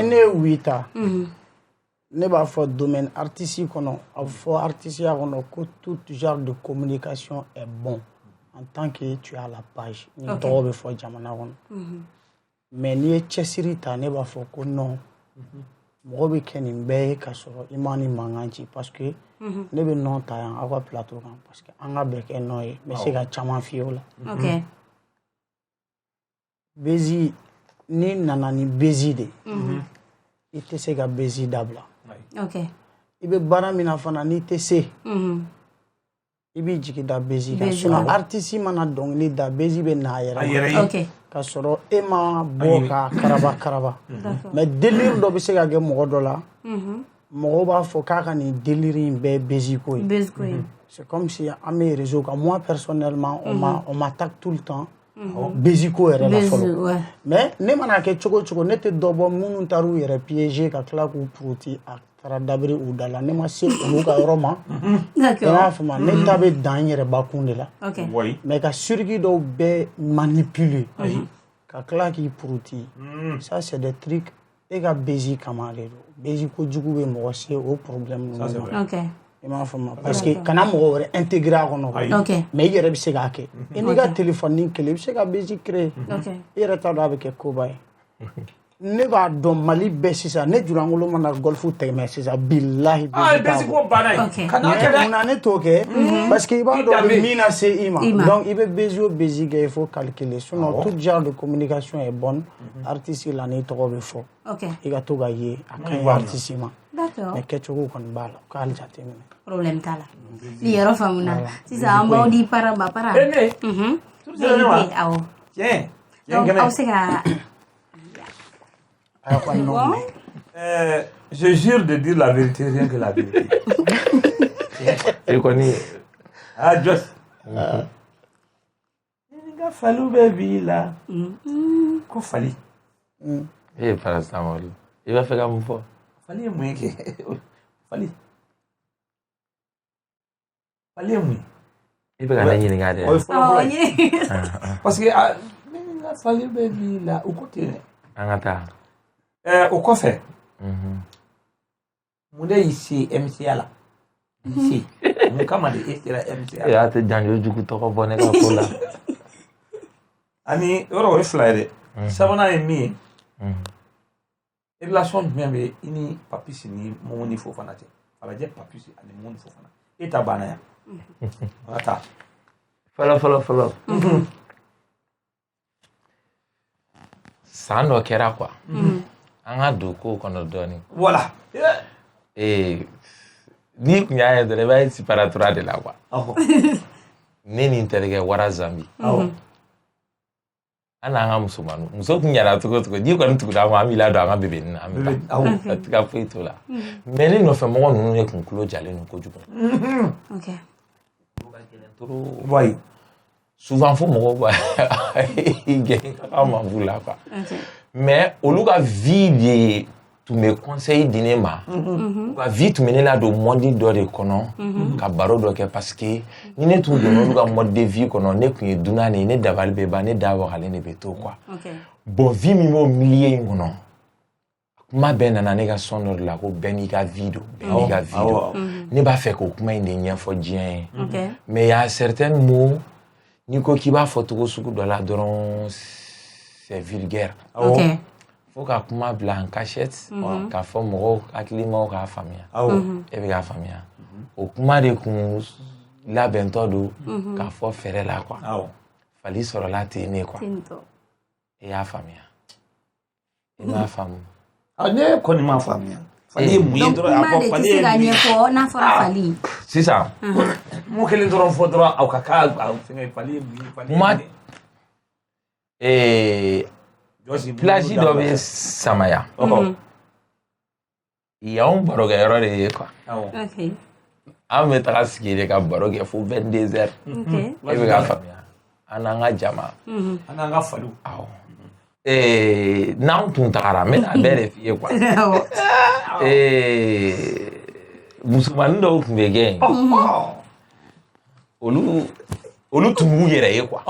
ne ye oui ta ne b'a fɔ domaine artiste kɔnɔ a bɛ fɔ artisiya kɔnɔ ko tout genre de communication est bon en tant que tu as la page ni tɔgɔ bɛ fɔ jamana kɔnɔ mais n'i ye cɛsiri ta ne b'a fɔ ko non mɔgɔ bɛ kɛ nin bɛɛ ye ka sɔrɔ i ma ni mankan ci parce que ne bɛ nɔ ta yan aw ka plateau kan parce que an ka bɛɛ kɛ nɔ ye n bɛ se ka caman f'i ye o la ok bezi ni nana ni bezi de i tɛ se ka bezi dabila ok i bɛ baara min na fana n'i tɛ se i b'i jigi da bezi kan sinon artiste mana dɔnkili da bezi bɛ na a yɛrɛ ma ok ka sɔrɔ e ma bɔ ka karaba mais délire dɔ bɛ se ka kɛ mɔgɔ dɔ la mɔgɔw b'a fɔ k'a ka nin délire in bɛɛ bezi ko ye c'est comme si an bɛ réseau kan moi personnellement on m'attaque tout le temps bezi ko yɛrɛ la fɔlɔ mais ne mana kɛ cogo cogo ne tɛ dɔ bɔ minnu taar'u yɛrɛ piéger ka tila k'u puruti a taara dabiri u da la ne ma se olu ka yɔrɔ ma i y'a faamu ne ta bɛ dan n yɛrɛ bakun de la mais ka surgi dɔw bɛɛ manipuler ka tila k'i puruti ça c'est des trucs e ka bezi kama de don bezi kojugu bɛ mɔgɔ se o problème ninnu ma i m'a faamu parce que kana mɔgɔ wɛrɛ intégrer a kɔnɔ mais i yɛrɛ bɛ se k'a kɛ i n'i ka téléphone kelen i bɛ se ka bezi créer i yɛrɛ t'a dɔn a bɛ kɛ koba ye ne b'a dɔn Mali bɛɛ sisan ne Jurangolo mana golf tɛmɛ sisan bilahi bezi ko banna ye kana kɛ dɛ munna ne t'o kɛ parce que i b'a dɔn min na se i ma donc i bɛ bezi o bezi kɛ il faut calculer sinon tout genre de communication est bonne artiste la n'i tɔgɔ bɛ fɔ i ka to ka ye a ka ɲi artiste ma mais kɛcogo kɔni b'a la k'ale jateminɛ problème t'a la ni yɔrɔ faamuna sisan an b'aw di para awɔ donc aw se ka je jure de dire la vérité, rien que la vérité. Et qu'on y Ah, just. Il a fallu baby là. Qu'on fallait. Eh, parastamol. Il va faire comme ça. Fallait moi que. Fallait. Fallait moi. Il va gagner les gars. Parce que il a fallu baby là au côté. Angata. O kɔfɛ mun de y'i se MCA la i se mun kama de e sera MCA la tɛ janjo jugu tɔgɔ bɔ ne ka ko la ani yɔrɔ o ye fila ye dɛ sabanan ye min ye relation jumɛn bɛ i ni Papis ni Mumu ni Fofana cɛ falajɛ Papis ani Mumu ni Fofana e ta banna yan wala taa fɔlɔ san dɔ kɛra quoi an ka don ko kɔnɔ dɔɔnin voilà n'i kun y'a ye dɔrɔn i b'a ye siparatura de la quoi ne ni n terikɛ Wara Zambi an n'an ka musomaninw muso kun ɲɛna cogo cogo n'i kɔni tugura an kɔ an b'i ladon an ka bebe nin na an bɛ taa a tiga foyi t'o la mais ne nɔfɛ mɔgɔ ninnu de kun tulo jalen don kojugu oui souvent fo mɔgɔw b'a gɛn ka ma b'u la quoi mais olu ka vie de tun bɛ conseil di ne ma u ka vie tun bɛ ne ladon mode dɔ de kɔnɔ ka baro dɔ kɛ parce que ni ne tun donna olu ka mode de vie kɔnɔ ne tun ye dunan de ye ne dabali bɛ ban ne da wagalen de bɛ to quoi bon vie min b'o milieu in kɔnɔ kuma bɛɛ nana ne ka son dɔ de la ko bɛɛ n'i ka vie don bɛɛ n'i ka vie don ne b'a fɛ k'o kuma in de ɲɛfɔ diɲɛ ye mais il y a certains mots n'i ko k'i b'a fɔ cogo sugu dɔ la dɔrɔn c'est vulgaire. Faut ka kuma bila en cachette k'a fɔ mɔgɔw hakilimaw k'a faamuya e bɛ k'a faamuya o kuma de kun labɛntɔ don k'a fɔ fɛrɛ la quoi fali sɔrɔla ten ne quoi e y'a faamuya i m'a faamu ne kɔni m'a faamuya fali ye mun ye dɔrɔn a fɔ fali ye ka ɲɛfɔ n'a fɔra fali sisan mun kelen dɔrɔn fɔ dɔrɔn aw ka k'a fɛngɛ fali ye mun ye fali ye plage dɔ bɛ Samaya y'anw barokɛyɔrɔ de ye quoi an bɛ taga sigi de ka baro kɛ fo 22 heures e bɛ k'a faamuya an n'an ka jama an n'an ka faliw awɔ n'an tun tagara n bɛna bɛɛ de f'i ye quoi musomanin dɔw tun bɛ kɛ yen olu tun b'u yɛrɛ ye quoi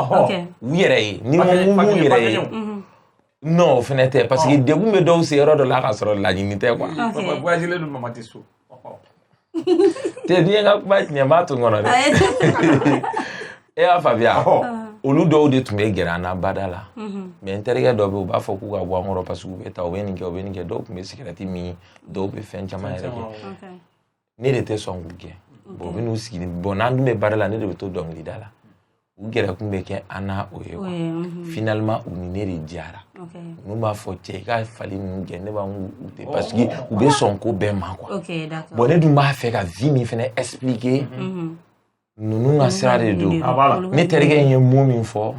u yɛrɛ ye ni mun b'u yɛrɛ ye non o fɛnɛ tɛ parce que degun bɛ dɔw se yɔrɔ dɔ la k'a sɔrɔ laɲini tɛ quoi voyager don mama tɛ so tɛ n'i ye n ka kuma tiɲɛ n b'a to n kɔnɔ dɛ e y'a faamuya olu dɔw de tun bɛ gɛrɛ an na bada la mais n terikɛ dɔw bɛ yen u b'a fɔ k'u ka bɔ an kɔrɔ parce que u bɛ taa u bɛ nin kɛ u bɛ nin kɛ dɔw tun bɛ sigɛrɛti min dɔw bɛ fɛn caman yɛrɛ kɛ ne de tɛ sɔn k'u kɛ bon u bɛ n'u sigi bon n'an dun bɛ baara la ne de bɛ to dɔnkilida la u gɛrɛ kun bɛ kɛ an na o ye quoi finalement u ni ne de diyara n'u b'a fɔ cɛ i ka fali ninnu kɛ ne b'a u tɛ parce que u bɛ sɔn ko bɛɛ ma quoi bon ne dun b'a fɛ ka vie min fɛnɛ expliquer ninnu ka sira de don ne terikɛ in ye mot min fɔ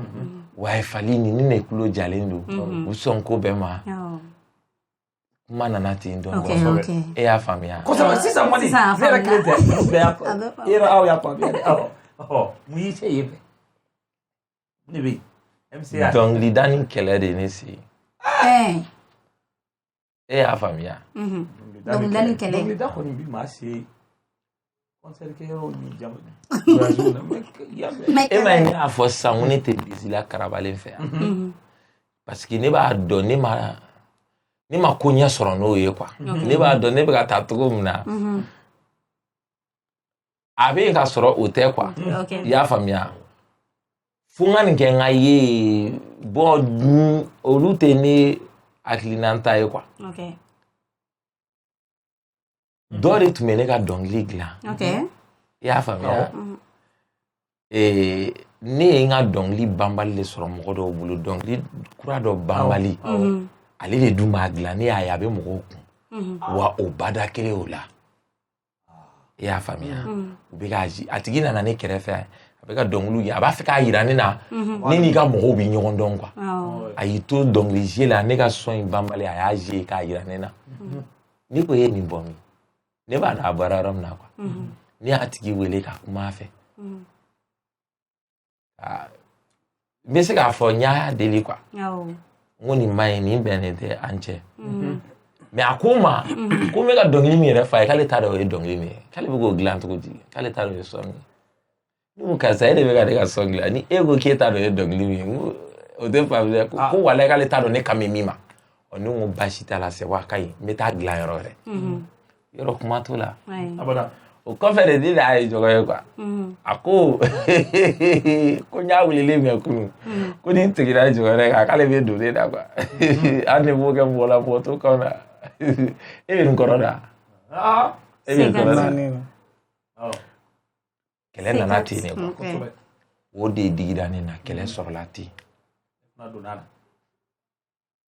wa fali ni ne kulo jalen don u sɔn ko bɛɛ ma kuma nana ten dɔn e y'a faamuya kosɛbɛ sisan kɔni ne yɛrɛ kelen tɛ bɛɛ y'a faamuya e yɛrɛ aw y'a faamuya mun y'i cɛ ye fɛ ne bɛ yen dɔnkilida ni kɛlɛ de ne se e y'a faamuya dɔnkilida ni kɛlɛ dɔnkilida kɔni bi maa se concert kɛyɔrɔw ni jamu e ma ye ne y'a fɔ sisan ko ne tɛ bisi la karabalen fɛ yan parce que ne b'a dɔn ne ma ko ɲɛ sɔrɔ n'o ye quoi ne b'a dɔn ne bɛ ka taa cogo min na a bɛ ka sɔrɔ o tɛ quoi i y'a faamuya fo n ka nin kɛ n ka ye bon olu tɛ ne hakilinata ye quoi dɔ de tun bɛ ne ka dɔnkili dilan i y'a faamuya ne ye n ka dɔnkili banbali de sɔrɔ mɔgɔ dɔw bolo dɔnkili kura dɔ banbali ale de dun b'a dilan ne y'a ye a bɛ mɔgɔw kun wa o bada kelen o la i y'a faamuya u bɛ k'a a tigi nana ne kɛrɛfɛ a bɛ ka dɔnkiliw ye a b'a fɛ k'a yira ne na ne n'i ka mɔgɔw bɛ ɲɔgɔn dɔn quoi a y'i to dɔnkili zie la ne ka sɔn in banbali a y'a zie k'a yira ne na ne ko e ye nin bɔ min ne b'a dɔn a bɔra yɔrɔ min na quoi ne y'a tigi wele ka kuma a fɛ n bɛ se k'a fɔ n y'a deli quoi n ko nin ma ɲi nin bɛnnen tɛ an cɛ mais a ko n ma ko n bɛ ka dɔnkili min yɛrɛ fa ye k'ale t'a dɔn o ye dɔnkili min ye k'ale bɛ k'o dilan cogo di k'ale t'a dɔn o ye sɔn min ye ne ko karisa e de bɛ ka ne ka sɔn dilan ni e ko k'e t'a dɔn o ye dɔnkili min ye n ko o tɛ faamu dɛ ko walayi k'ale t'a dɔn ne kan bɛ min ma ne ko baasi t'a la c'est wa ka ɲi n bɛ taa dilan yɔrɔ wɛrɛ yɔrɔ kuma t'o la o kɔfɛ de ne de y'a ye jɔgɔ ye quoi a ko ko n y'a welelen mɛn kunun ko ni n seginna jɔgɔ wɛrɛ kan k'ale bɛ don ne da quoi an de b'o kɛ mɔgɔ la mɔgɔ t'o kan na e bɛ nin kɔrɔ da e bɛ nin kɔrɔ da kɛlɛ nana ten ne quoi o de digira ne na kɛlɛ sɔrɔla ten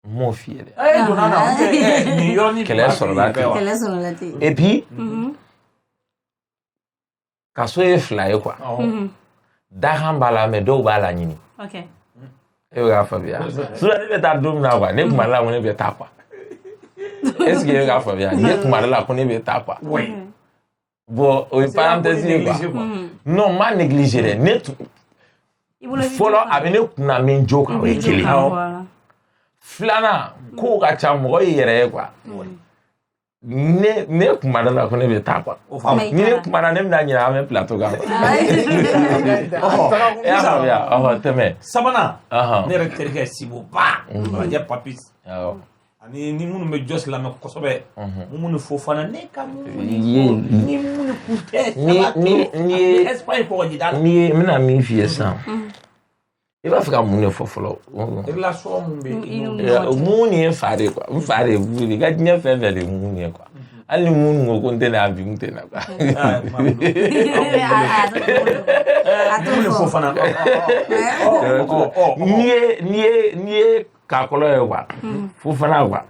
n m'o f'i ye dɛ kɛlɛ sɔrɔla ten et puis kaso ye fila ye quoi dakan b'a la mais dɔw b'a la ɲini e bɛ k'a faamuya sinon ne bɛ taa don min na quoi ne kuma la ko ne bɛ taa quoi est ce que e bɛ k'a faamuya ne kuma la ko ne bɛ taa quoi bon o ye parenthèse ye quoi non n m'a négligé dɛ ne fɔlɔ a bɛ ne kunna min jo kan o ye kelen filanan kow ka ca mɔgɔ y'i yɛrɛ ye quoi ne kumada la ko ne bɛ taa quoi ni ne kumada ne bɛna ɲinɛ an bɛ plateau kan e y'a faamuya tɛmɛ sabanan ne yɛrɛ terikɛ Sibo ba Falajɛ Papis ani ni minnu bɛ Jos lamɛn kosɛbɛ minnu Fofana ne ka ni minnu kun tɛ ni Espagne kɔgɔjida la n bɛna min f'i ye sisan i b'a fɛ ka mun de fɔ fɔlɔ relation mun bɛ mun ye n fa de quoi n fa de i ka diɲɛ fɛn fɛn de mun ye quoi ali mun ngo konte na bi mute na kwa Mun fo fana nie ka kolo ye kwa fo fana kwa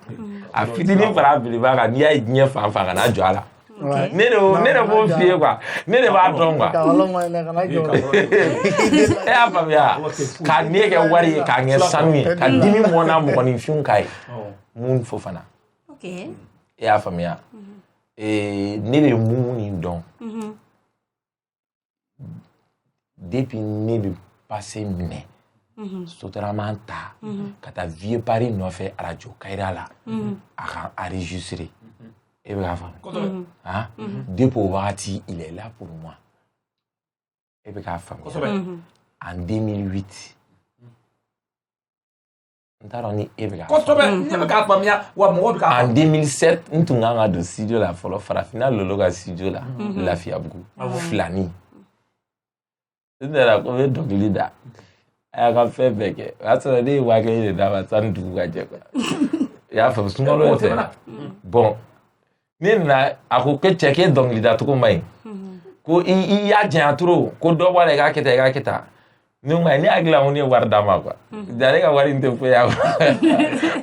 a fitini fara bi ba ka ni ya nye fa fa kana jo ala ne bo fie kwa ne ba don kwa e apa ya ka nie ke wari ka nge sami ka dimi mona mo ni fiun kai mun fo fana okay e apa ya ne be mun ni don depuis ne be passer mine sotaramanta kata vieux Paris nɔfɛ radio Kaira la a ka enregistrer e bɛ ka faamu hein depuis o wagati il est là pour moi e bɛ ka faamu en 2008 n t'a dɔn ni e bɛ ka kosɛbɛ ne bɛ k'a faamuya wa mɔgɔ bɛ k'a en 2007 n tun kan ka don studio la fɔlɔ Farafina Lolo ka studio la Lafiyabugu Filani n tɛra ko n bɛ dɔnkili da a ka fɛn bɛɛ kɛ o y'a sɔrɔ ne ye 1000 de d'a ma sanni dugu ka jɛ quoi i y'a faamu sunkalo tɛ bon ne nana a ko ko cɛ k'e dɔnkili da cogo ma ɲi ko i y'a janya trop ko dɔ bɔ a la i k'a kɛ tan i k'a kɛ tan ne ko ne hakili la ko ne ye wari d'a ma quoi ja ne ka wari in tɛ foyi ya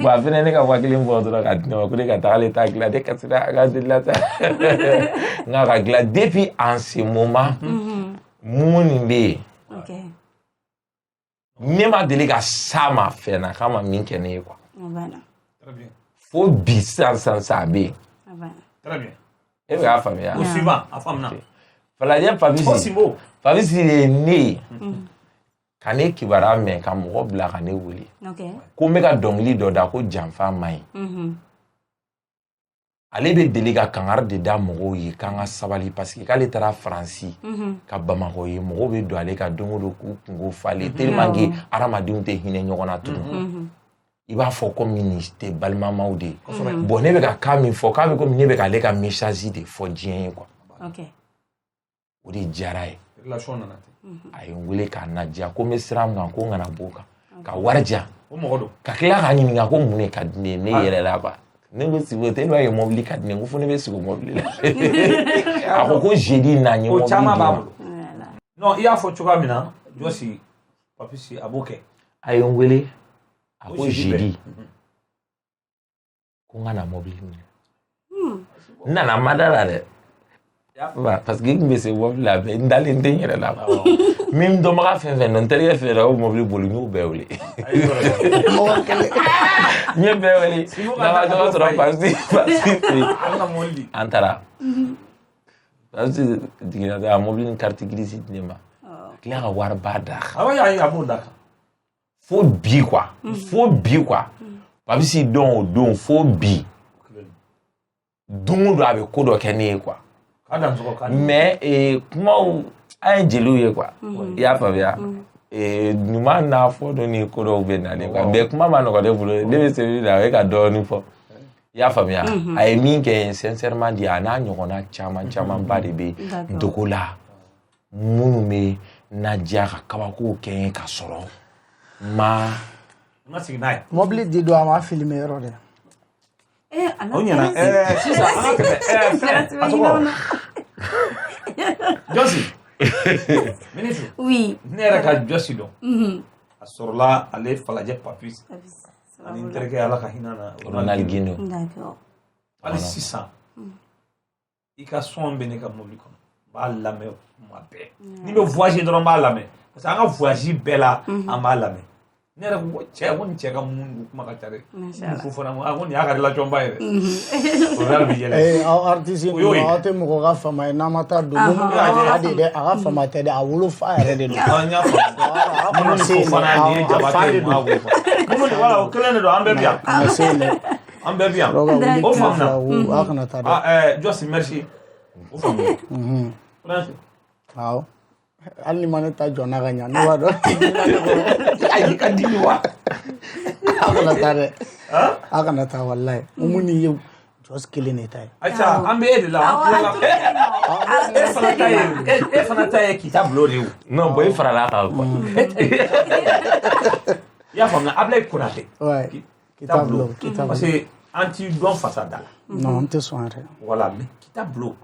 bon a fɛnɛ ne ka 1000 bɔ dɔrɔn ka di ne ma ko ne ka taa ale ta dilan ne kasira a ka deli la sa nka ka dilan depuis en ce moment mun nin bɛ yen ne ma deli ka s'a ma fɛn na k'a ma min kɛ ne ye quoi fo bi sisan a bɛ yen e bɛ k'a faamuya o suivant a faamuna Falajɛ Papisi ye ne ye ka ne kibaruya mɛn ka mɔgɔ bila ka ne wele ko n bɛ ka dɔnkili dɔ da ko janfa ma ɲi ale bɛ deli ka kangari de da mɔgɔw ye k'an ka sabali parce que k'ale taara Faransi ka Bamakɔ ye mɔgɔw bɛ don ale ka don o don k'u kungo falen tellement que hadamadenw tɛ hinɛ ɲɔgɔn na tugun i b'a fɔ komi nin tɛ balimamaw de ye bon ne bɛ ka kan min fɔ k'a bɛ komi ne bɛ k'ale ka message de fɔ diɲɛ ye quoi o de diyara ye a ye n wele k'a ladiya ko n bɛ siran min kan ko n kana b'o kan ka wari di yan ka tila k'a ɲininka ko mun de ka di ne ye ne yɛrɛla quoi ne ko sigi o tɛ e b'a ye mobili ka di ne ye ko fo ne bɛ sigi o mobili la a ko jeudi na n ye mobili di ma non i y'a fɔ cogoya min na Jɔsi Papisi a b'o kɛ a ye n wele a ko jeudi ko n kana mobili minɛ n nana ma da la dɛ parce que n tun bɛ se mobili la mɛ n dalen tɛ n yɛrɛ la min dɔnbaga fɛn fɛn dɔn n terikɛ fɛn fɛn o mobili boli n y'o bɛɛ wele n ye bɛɛ wele n'an ka ɲɔgɔn sɔrɔ Papisi fɛ yen an taara Papisi jiginna a mobili ni carte grise di ne ma a tila ka wariba d'a kan a b'o d'a kan fo bi quoi Papisi dɔn o don fo bi don o don a bɛ ko dɔ kɛ ne ye quoi mais kumaw an ye jeliw ye quoi i y'a faamuya ɲuman n'a fɔ dɔ ni ko dɔw bɛ nalen quoi mais kuma ma nɔgɔ ne bolo ne bɛ se la o ye ka dɔɔnin fɔ i y'a faamuya a ye min kɛ sincèrement di a n'a ɲɔgɔnna camanba de bɛ dogo la minnu bɛ nadiya ka kabako kɛ n ye ka sɔrɔ ma sigi n'a ye mobili di don a ma filime yɔrɔ dɛ o ɲɛna sisan an ka tɛmɛ a tɔgɔ Jɔsi ministre oui ne yɛrɛ ka Jɔsi dɔn a sɔrɔla ale Falajɛ Papisi ani n terikɛ Ala ka hinɛ na Ronald Guindo hali sisan i ka son bɛ ne ka mobili kɔnɔ n b'a lamɛn kuma bɛɛ ni bɛ voyage dɔrɔn n b'a lamɛn parce que an ka voyage bɛɛ la an b'a lamɛn ne yɛrɛ ko cɛ ko nin cɛ ka mun kuma ka ca dɛ ko fana ko nin y'a ka relation ba ye dɛ o yɛrɛ bɛ yɛlɛ aw artiste ninnu aw tɛ mɔgɔ ka fama ye n'a ma taa don a de dɛ a ka fama tɛ dɛ a wolofa yɛrɛ de don n y'a faamu minnu ko fana nin ye jabate ye maa ko fɔ minnu de wala o kelen de don an bɛɛ bi yan an bɛɛ bi yan o faamuna aw kana taa dɛ Jɔsi merci o faamu awɔ hali ni ma ne ta jɔnna ka ɲa ne b'a dɔn ayi ka di wa aw kana taa dɛ aw kana taa walayi mun ni ye Jɔsi kelen de ta ye ayiwa an bɛ e de la e fana ta ye kita bulon de ye non bon i farala kan quoi i y'a faamuya Abilaye Konate kita bulon parce que anti don fasada non on te soirée voilà mais kita blow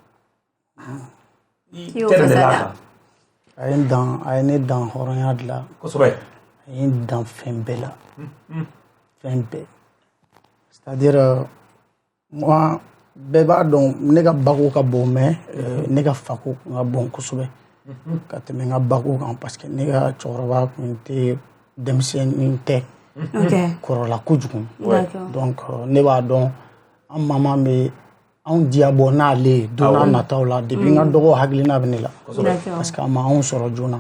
Qui ouvre ça ayé dans horonya de la kosobe ayé dans fembela fembe c'est-à-dire moi beba donc nega bago ka bon mais nega fako nga bon kosobe ka teme nga bago kan parce que nega chorba kunte demsen inte korola kujugun donc ne b'a dɔn an mama bɛ anw diabo n'ale donna nataw la depuis n ka dɔgɔ hakilina bɛ ne la parce que a ma anw sɔrɔ joona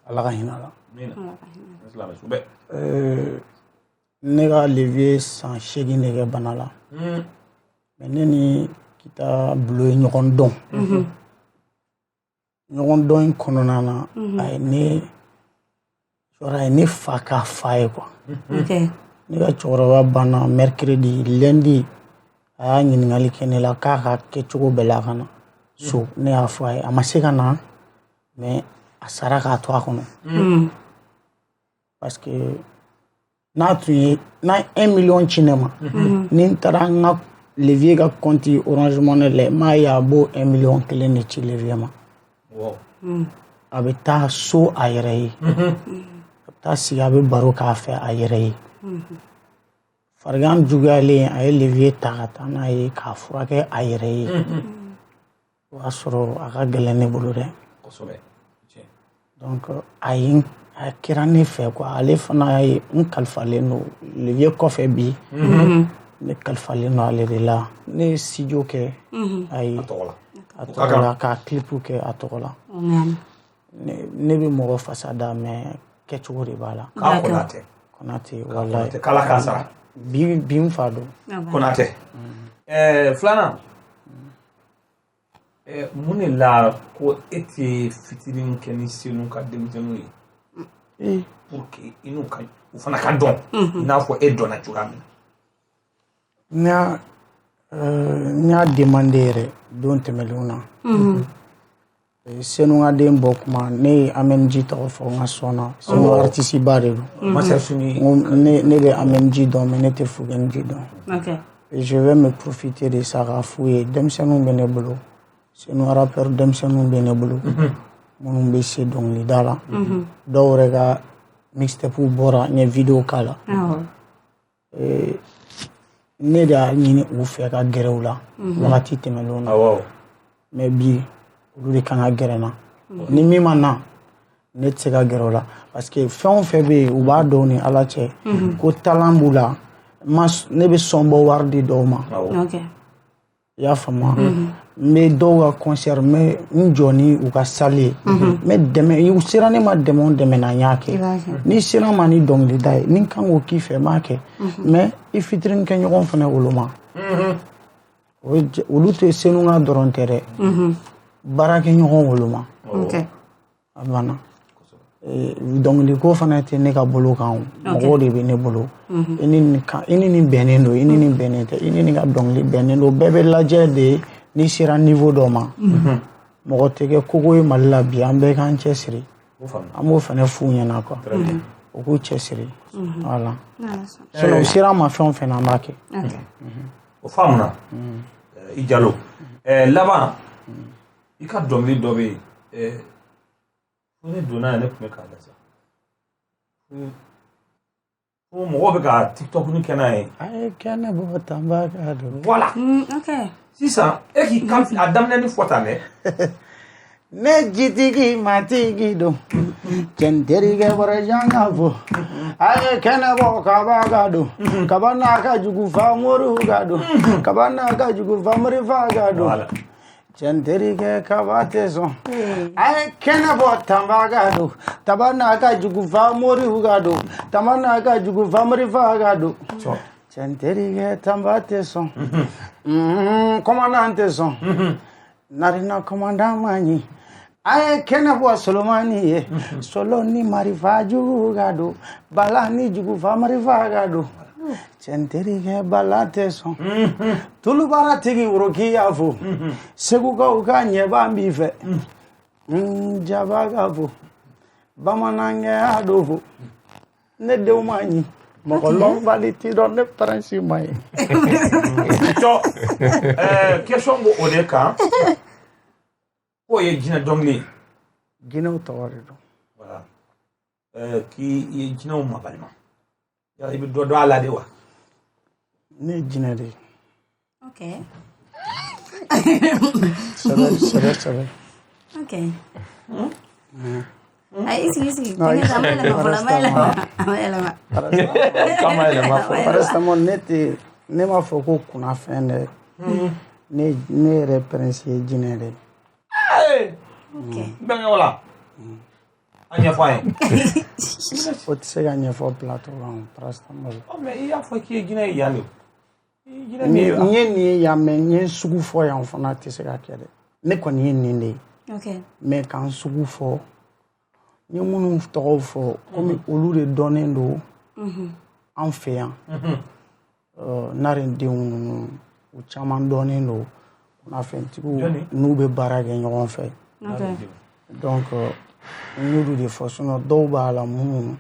ala ka hinɛ la ne ka levier san 8 de kɛ bana la mais ne ni kita bulo ye ɲɔgɔn dɔn ɲɔgɔn dɔn in kɔnɔna na a ye ne fa ka fa ye quoi ne ka cɛkɔrɔba banna mercredi lundi a y'a ɲininkali kɛ ne la k'a ka kɛcogo bɛɛ la ka na so ne y'a fɔ a ye a ma se ka na mais a sara k'a to a kɔnɔ parce que n'a 1 million ci ne ma ni n taara n ka levier ka compte Orange Money la m'a ye a b'o 1 million kelen de ci levier ma a bɛ taa so a yɛrɛ ye taa sigi a bɛ baro k'a fɛ a yɛrɛ ye farigan juguyalen a ye levier ta ka taa n'a ye k'a furakɛ a yɛrɛ ye o y'a sɔrɔ a ka gɛlɛn ne bolo dɛ donc a kɛra ne fɛ quoi ale fana ye n kalifalen don levier kɔfɛ bi ne kalifalen don ale de la ne ye studio kɛ ayi a tɔgɔ la k'a clip kɛ a tɔgɔ la ne bɛ mɔgɔ fasa da mais kɛcogo de b'a la Konate wallahi kala ka sara bi n fa don Konate filanan mun de la ko e tɛ fitinin kɛ ni senu ka denmisɛnninw ye pour que u fana ka dɔn i n'a fɔ e dɔnna cogoya min na n y'a demandé yɛrɛ don tɛmɛlenw na senu ka den bɔ kuma ne ye AMNJ tɔgɔ fɔ n ka sɔnna senu artiste ba de don ne bɛ AMNJ dɔn mais ne tɛ Fugenji dɔn et je vais me profiter de ça k'a f'u ye denmisɛnninw bɛ ne bolo senu rappeur denmisɛnninw bɛ ne bolo minnu bɛ se dɔnkilida la dɔw yɛrɛ ka mixtape bɔra n ye video k'a la ne de y'a ɲini u fɛ ka gɛrɛ u la wagati tɛmɛlenw na mais bi olu de kan ka gɛrɛ n na ni min ma na ne tɛ se ka gɛrɛ o la parce que fɛn o fɛn bɛ yen u b'a dɔn ni ala cɛ ko talent b'u la ne bɛ sɔn bɔ wari di dɔw ma i y'a faamu n bɛ dɔw ka concert n bɛ n jɔ ni u ka salle ye n bɛ dɛmɛ u sera ne ma dɛmɛ o dɛmɛ na n y'a kɛ n'i sera ma ni dɔnkilida ye ni n kan k'o k'i fɛ n b'a kɛ mais i fitinin kɛ ɲɔgɔn fana olu ma olu tɛ senu ka dɔrɔn tɛ dɛ baarakɛ ɲɔgɔn wolo ma a banna dɔnkiliko fana tɛ ne ka bolo kan mɔgɔw de bɛ ne bolo i ni nin bɛnnen don i ni nin bɛnnen tɛ i ni nin ka dɔnkili bɛnnen don bɛɛ bɛ lajɛ de n'i sera niveau dɔ ma mɔgɔ tɛ kɛ kogo ye Mali la bi an bɛɛ k'an cɛ siri an b'o fana f'u ɲɛna quoi u k'u cɛ siri voilà sinon u sera ma fɛn o fɛn na an b'a kɛ o faamuna i Jalo laban i ka dɔnkili dɔ bɛ yen ne donna ne tun bɛ k'a lasa ko mɔgɔw bɛ ka TikTok ni kɛ n'a ye a ye kɛnɛ bɔ tan b'a k'a don voilà sisan e k'i kan a daminɛ ni fɔ tan dɛ ne jitigi matigi don cɛnterikɛ bɔra janga fɔ a ye kɛnɛ bɔ kaba ka don kaba n'a ka jugu famori ka don kaba n'a ka jugu famori fa ka don cɛnterikɛ kaba tɛ sɔn a ye kɛnɛ bɔ tanba ka don taba n'a ka jugu famori ka don taba n'a ka jugu famori fa ka don cɛnterikɛ tanba tɛ sɔn kɔmandan tɛ sɔn narina kɔmandan man ɲi a ye kɛnɛ bɔ solomani ye solo ni marifa jugu ka don bala ni jugu fa marifa ka don cɛnterikɛ bala tɛ sɔn tulubaratigi woroki y'a fɔ segukaw ka ɲɛbaa b'i fɛ jaba ka fɔ bamanankɛ y'a dɔ fɔ ne denw ma ɲi Mogolong baliti don ne paransi mai. To question go ode kan ko ye jina dongli Gina utawari do. voilà ki ye jina o mabalima ya ibi do ala de wa Ne jina de. Okay. Sabe. Okay. Isi. Tengah sama lama. Kama ile mafo. Parastamol ne ma fɔ ko kunna fɛn dɛ. Ne yɛrɛ prince ye jinɛ de. Okay. Bɛnkɛ wala a ɲɛfɔ an ye O tɛ se ka ɲɛfɔ plateau kan parastamol. mais i y'a fɔ k'i ye jinɛ ye yan de jinɛ N min ye ye nin ye yan mɛ n ye sugu fɔ yan fana tɛ se ka kɛ dɛ. Ne kɔni ye nin de ye. Okay. Mais k'an sugu fɔ n ye minnu tɔgɔw fɔ komi olu de dɔnnen don an fɛ yan narendenw ninnu u caman dɔnnen don kunnafɛntigiw n'u bɛ baara kɛ ɲɔgɔn fɛ donc n y'olu de fɔ sinon dɔw b'a la minnu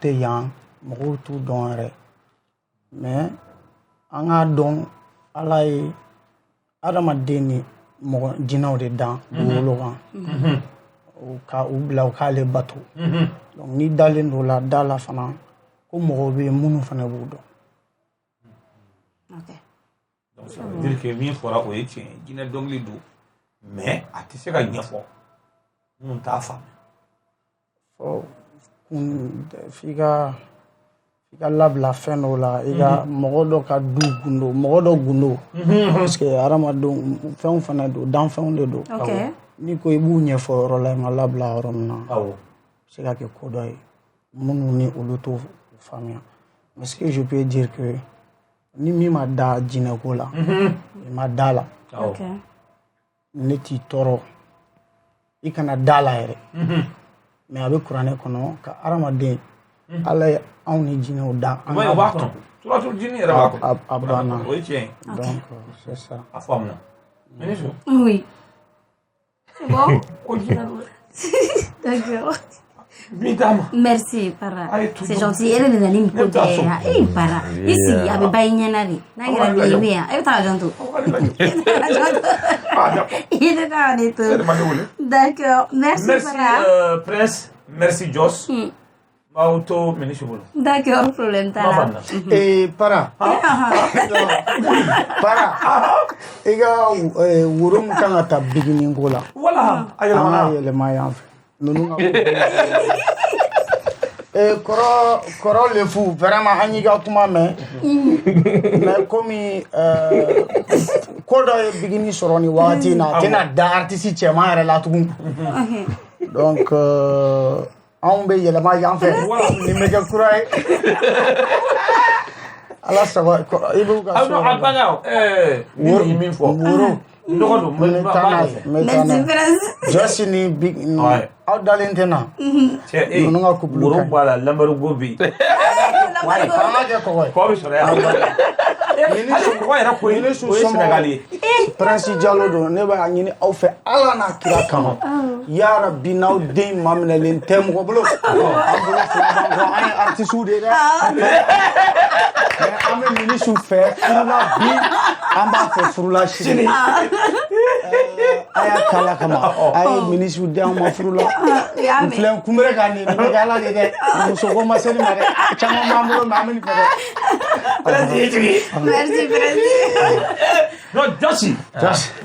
tɛ yan mɔgɔw t'u dɔn yɛrɛ mais an k'a dɔn ala ye adamaden ni mɔgɔ jinɛw de dan dugukolo kan u bila u k'ale bato donc ni dalen don la da la fana ko mɔgɔw bɛ yen minnu fana b'u dɔn. Okay. donc ça veut dire que min fɔra o ye tiɲɛ ye jinɛ dɔnkili don mais a tɛ se ka ɲɛfɔ minnu t'a faamu f'i ka labila fɛn dɔw la i ka mɔgɔ dɔ ka du gundo mɔgɔ dɔ gundo parce que hadamadenw fɛnw fana don danfɛnw de don n'i ko i b'u ɲɛfɔ yɔrɔ la i ma labila yɔrɔ min na a bɛ se ka kɛ ko dɔ ye minnu ni olu t'o faamuya mais ce que je peux dire que ni min ma da jinɛko la i ma da la ne t'i tɔɔrɔ i kana da la yɛrɛ mais a bɛ kuranɛ kɔnɔ ka hadamaden ala ye anw ni jinɛw da an ka bato suratul jinni yɛrɛ b'a kɔnɔ a banna o ye tiɲɛ ye donc c'est ça a faamuna ministre Oui. C'est bon? ko jinɛ don D'accord. min t'a ma Merci, Para. Allez, tout C'est bon. gentil. Elle est dans l'île Même ta côté. faute. Eh, Para. Ici, il y avait pas une nari. N'a ouais, pas ouais. de bien. Elle t'a gentil. Il était dans les tout. D'accord. Merci, merci Para. prince merci Jos b'aw to ministre bolo D'accord, problème ma t'as là. banna para i ka woro min kan ka ta biginiko la voilà a an yɛlɛmana ka yɛlɛma yan fɛ ninnu ka kɔrɔ le fu vraiment an y'i ka kuma mɛn mais komi ko dɔ ye bigini sɔrɔ nin wagati in na a tɛna da artiste cɛman yɛrɛ la tugun donc anw bɛ yɛlɛma yan fɛ nin bɛ kɛ kura ye ala sago i b'u ka so a banna woro min fɔ woro nɔgɔ don n bɛ taa n'a ye n bɛ taa n'a Merci, ye Prince. jɔsi ni aw dalen tɛ na cɛ ninnu ka couple woro ka ɲi. b'a la lamɛrigo bɛ yen an ka kɛ kɔgɔ ye kɔ bɛ sɔrɔ yan hali kɔgɔ yɛrɛ ko ye o ye Sénégal ye Prince Jalo don ne b'a ɲini aw fɛ ala n'a kira kama yara bi n'aw den maminɛlen tɛ mɔgɔ bolo an bolo fila b'an kɔ an ye artisiw de ye dɛ mais an bɛ ministre fɛ furula bi an b'a fɛ furula sini a y'a kala kama a ye ministre di an ma furula n filɛ n kunbere ka nin bɛ kɛ ala de dɛ muso ko ma se nin ma dɛ caman b'an bolo mais an bɛ nin fɛ dɛ Merci, Prince. non Josi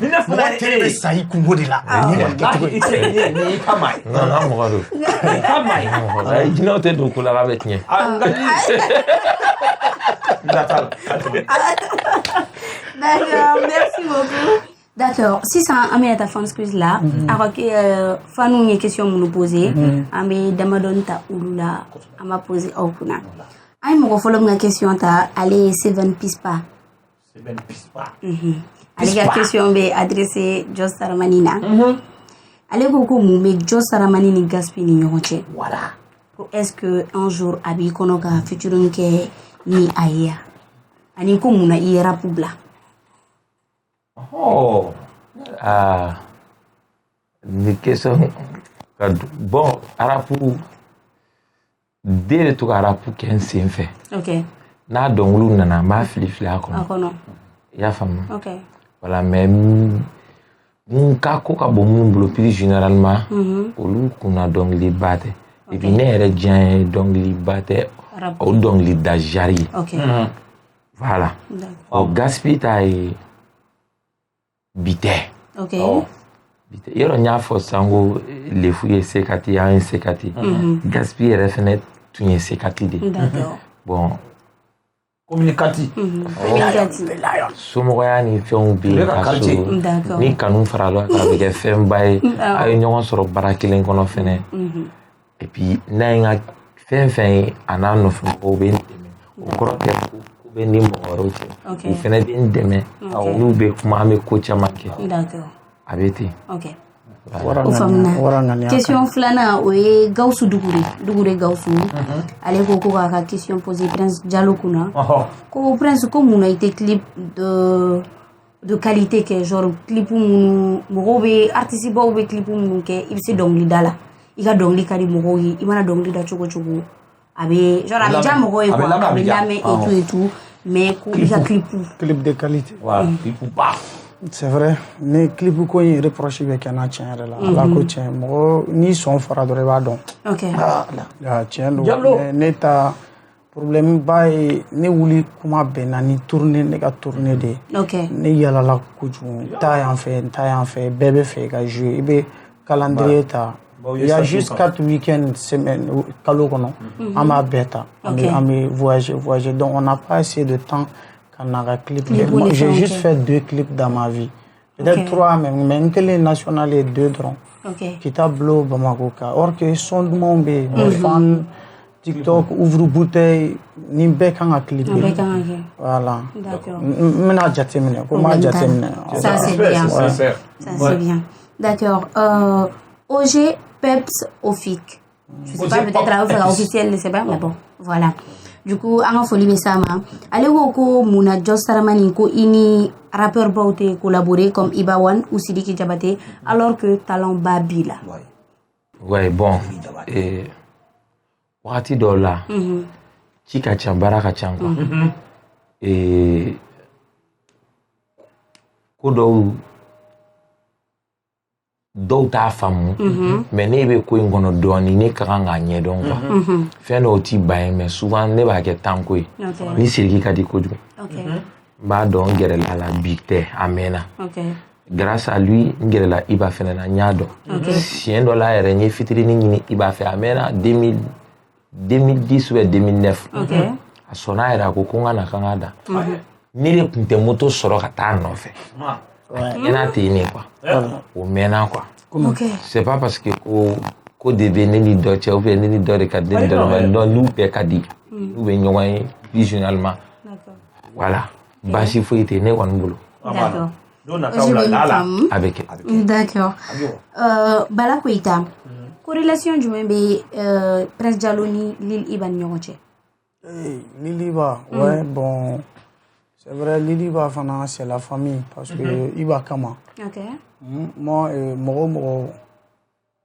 ni ne fɔra mɔgɔ teri bɛ sa i kungo de la ni ma kɛ cogo ye ni ka ma ye Non, non, mɔgɔ don. ni ka ma ye Jinɛw tɛ don ko la k'a bɛ tiɲɛ. D'accord, merci beaucoup. D'accord, sisan an bɛna taa fans quiz la a ka faniw ye question minnu posé an bɛ damadɔni ta olu la an b'a posé aw kunna an ye mɔgɔ fɔlɔ min ka question ta ale ye Seven Pispa ale ka question bɛ adressé Jos Saramani na ale ko ko mun bɛ Jos Saramani ni Gaspi ni ɲɔgɔn cɛ ko est-ce que un jour a b'i kɔnɔ ka featuring kɛ ni a ye yan ani ko mun na i ye rap bila. Oh. Ni question ka bon arapu den de to ka rapu kɛ n sen fɛ Ok. n'a dɔnkiliw nana n b'a fili a kɔnɔ A kɔnɔ. i y'a faamu Ok. voilà mais mun ka ko ka bon minnu bolo plus généralement olu kunna dɔnkiliba tɛ et puis ne yɛrɛ diya ye dɔnkiliba tɛ o dɔnkili da jari ye Ok. voilà o gaspille ta ye bi tɛ Ok. yɔrɔ n y'a fɔ sanko lefu ye sekati an ye sekati gaspille yɛrɛ fɛnɛ tun ye sekati de D'accord. bon communicati somɔgɔya ni fɛnw bɛ yen ka so D'accord. ni kanu farala kan a bɛ kɛ fɛnba ye a ye ɲɔgɔn sɔrɔ baara kelen kɔnɔ fɛnɛ et puis n'a ye n ka fɛn fɛn ye a n'a nɔfɛmɔgɔw bɛ n dɛmɛ o kɔrɔ tɛ ko bɛ n ni mɔgɔ wɛrɛw cɛ u fɛnɛ bɛ n dɛmɛ n'u bɛ kuma an bɛ ko caman kɛ D'accord. a bɛ ten. Ok. O faamuna. Question filanan o ye Gawusu Dugure Gawusu. Ale ko ko k'a ka question poser Prince Diallo kunna. Ko Prince ko mun na i tɛ clip de qualité kɛ genre clip minnu mɔgɔw bɛ artiste baw bɛ clip minnu kɛ i bɛ se dɔnkilida la i ka dɔnkili ka di mɔgɔw ye i mana dɔnkili da cogo cogo a bɛ genre a bɛ diya mɔgɔw ye quoi a bɛ lamɛn et tout mais ko i ka clip de qualité. Voilà, clip ba. C'est vrai ni clip ko in reproche bɛ kɛ n'a tiɲɛ yɛrɛ la ala ko tiɲɛ mɔgɔ ni sɔn fara dɔrɔn i b'a dɔn. Ok. Tiɲɛ don ne ta problème ba ye ne wuli kuma bɛnna ni tournée ne ka tournée de ye. Ok. Ne yalala kojugu ta yan fɛ bɛɛ bɛ fɛ i ka jouer i bɛ calendrier ta. Il y a juste 4 week-ends semaine kalo kɔnɔ an b'a bɛɛ ta an bɛ voyager donc on n'a pas assez de temps ka na ka clip kɛ. J'ai juste fait 2 clips dans ma vie peut-être 3 même mais n kelen national ye 2 dɔrɔn Kita Blow Bamako ka or que son dumanw bɛ yen mes fans TikTok ouvre bouteille ni bɛɛ kan ka clip voilà n bɛna jateminɛ ko n b'a jateminɛ ça c'est bien ça c'est bien d'accord OG Peps Ofik. Je sais pas, peut-être la offre officielle, je sais pas, mais bon, voilà. Du coup, on a foli besama. Allez ko Muna Jos Saramani ko ini rappeur baute collaboré comme Ibawan ou Sidiki Diabaté alors que talent Babila. Ouais, bon. Wakati dɔ la ci ka ca baara ka ca quoi. Ko dɔw t'a faamu mais ne bɛ ko in kɔnɔ dɔɔni ne ka kan k'a ɲɛdɔn quoi fɛn dɔw ti ban ye mais souvent ne b'a kɛ temps ko ye ni siriki ka di kojugu n b'a dɔn n gɛrɛla la bi tɛ a mɛnna grâce à lui n gɛrɛla Iba fɛnɛ na n y'a dɔn siɲɛ dɔ la yɛrɛ n ye fitinin ɲini Iba fɛ a mɛnna 2010 ou 2009 a sɔnna yɛrɛ a ko n ka na kan ka da ne de tun tɛ moto sɔrɔ ka taa nɔfɛ n'a tɛ yen quoi o mɛnna quoi c'est pas parce que ko de bɛ ne ni dɔ cɛ ou bien ne ni dɔ de ka di ne dɔ mais non n'u bɛɛ ka di n'u bɛ ɲɔgɔn ye visuellement voilà baasi foyi tɛ ne kɔni bolo a bɛ kɛ d'accord Bala Koyita corrélation jumɛn bɛ Prince Diallo ni Lil Iba ni ɲɔgɔn cɛ Lil Iba ouais bon c'est vrai Lil Iba fana c'est la famille parce que Iba kama moi mɔgɔ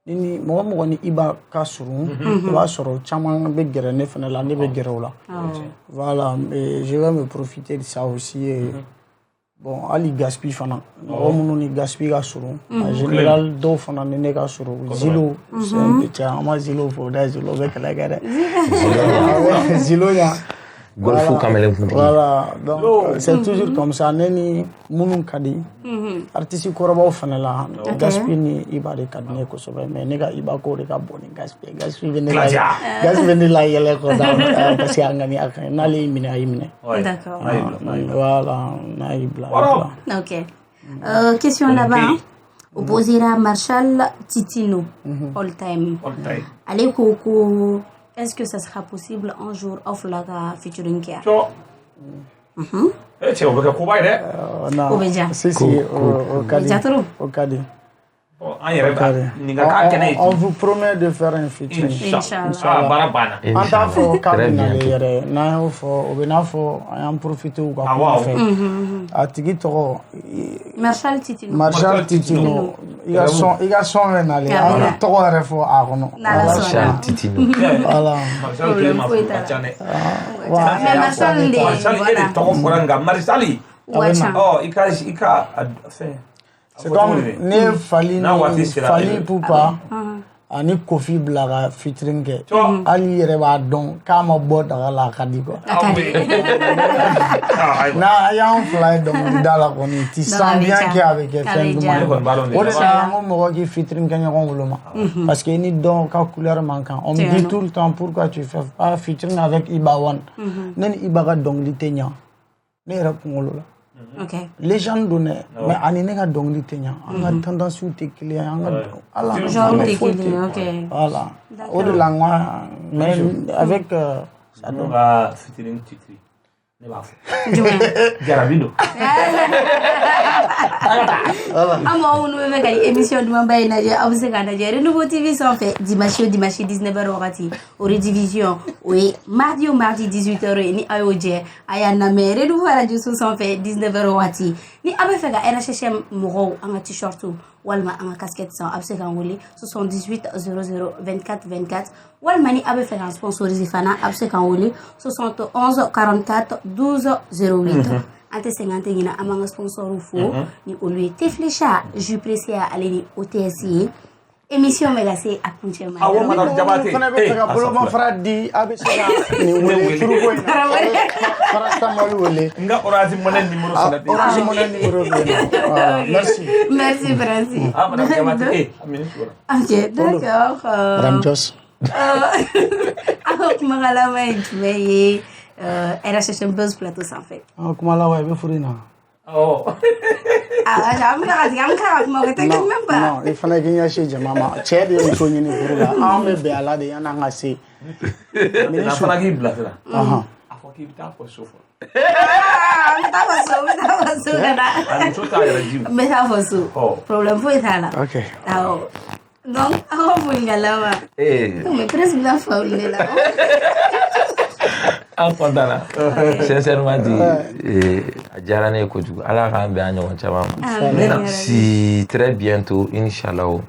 ni Iba ka surun i b'a sɔrɔ caman bɛ gɛrɛ ne fana la ne bɛ gɛrɛ o la voilà je vais me profiter de ça aussi bon hali gaspille fana mɔgɔ minnu ni gaspille ka surun en général dɔw fana ni ne ka surun Zilo c'est un peu cɛ an ma Zilo fɔ da Zilo bɛ kɛlɛ kɛ dɛ Zilo ya golfu kamalen kuntigi voilà donc c'est toujours comme ça ne ni minnu ka di artiste kɔrɔbaw fana la gaspille ni Iba de ka di ne kosɛbɛ mais ne ka Iba ko de ka bon ni gaspille bɛ ne la yɛlɛ kɔ da parce que a ŋani a kan n'ale y'i minɛ a y'i minɛ d'accord voilà n'a y'i bila ok question là-bas opposera Marshall Titino all time ale ko est-ce que ça sera possible un jour off la featuring Kia cɛ o bɛ kɛ koba ye dɛ o bɛ diya si o ka di an yɛrɛ nin ka k'a kɛnɛ ye on vous promet de faire un featuring Inch'Allah baara banna an t'a fɔ k'a bɛ nale yɛrɛ n'an y'o fɔ o bɛ n'a fɔ an y'an profiter u ka kuma fɛ a tigi tɔgɔ Marshall Titino i ka sɔn bɛ nalen an ka tɔgɔ yɛrɛ fɔ a kɔnɔ Marshal Titino voilà Marshal Clément fo ka ca dɛ mais Marshal de voilà tɔgɔ fɔra nka Marshal i ka fɛn c'est comme ne fali pupa ani kofi bila ka featuring kɛ hali yɛrɛ b'a dɔn k'a ma bɔ daga la a ka di quoi n'a y'an fila ye dɔnkilida la kɔni ti san bien kɛ a bɛ kɛ fɛn duman ye o de la an ko mɔgɔ k'i featuring kɛ ɲɔgɔn bolo ma parce que ni dɔn ka couleur man kan on me dit tout le temps pourquoi tu fais pas featuring avec Iba One ne ni Iba ka dɔnkili tɛ ɲa ne yɛrɛ kunkolo la les gens donnent mais ani ne ka dɔnkili tɛ ɲa an ka tendance tɛ kelen ye an ka ala voilà o de la mais avec ça donc a featuring Titri ne b'a fɔ jarabi don an mɔgɔ minnu bɛ fɛ ka émission dumanba in lajɛ aw bɛ se k'a lajɛ Renouveau TV sanfɛ dimanche o dimanche 19h wagati o redivision o ye mardi o mardi 18h ye ni a y'o jɛ a y'a lamɛn Renouveau radio so sanfɛ 19h wagati ni a bɛ fɛ ka RHHM mɔgɔw an ka t-shirt walima an ka casquette san a bɛ se k'an wele 78 00 24 24 walima ni a bɛ fɛ k'an sponsoriser fana a bɛ se k'an wele 71 44 12 08 an tɛ sɛgɛn an tɛ ɲinɛ an b'an ka sponsorw fo ni olu ye Teflecha jus pressé ale ni OTS ye émission bɛ ka se a kuncɛ ma awɔ madame Jabate fana bɛ fɛ ka bolomafara di a bɛ se ka nin wele turuko in na paracetamol wele n ka Orange Money numéro sɛbɛn Orange Money numéro bɛ yen merci Francis madame Jabate a minute wala ok d'accord madame Jos an ka kumakalama ye jumɛn ye RHHM Buzz Plateau sanfɛ kuma laban i bɛ furu in na an bɛ ka tigɛ an bɛ ka kuma o tɛ kɛ même pas non i fana k'i ɲɛsin jama ma cɛ de ye muso ɲini furu la an bɛ bɛn a la de yan'an ka se n'a fana k'i bila sira a fɔ k'i bɛ taa fɔ so fɔlɔ n bɛ taa fɔ so ka na a muso t'a yɛrɛ ji n bɛ taa fɔ so problème foyi t'a la ok awɔ donc an ka foli ka laban mais presque bɛna fa olu de la an content na sincèrement dit a diyara ne ye kojugu ala k'an bɛn an ɲɔgɔn caman ma si très bientôt inchallah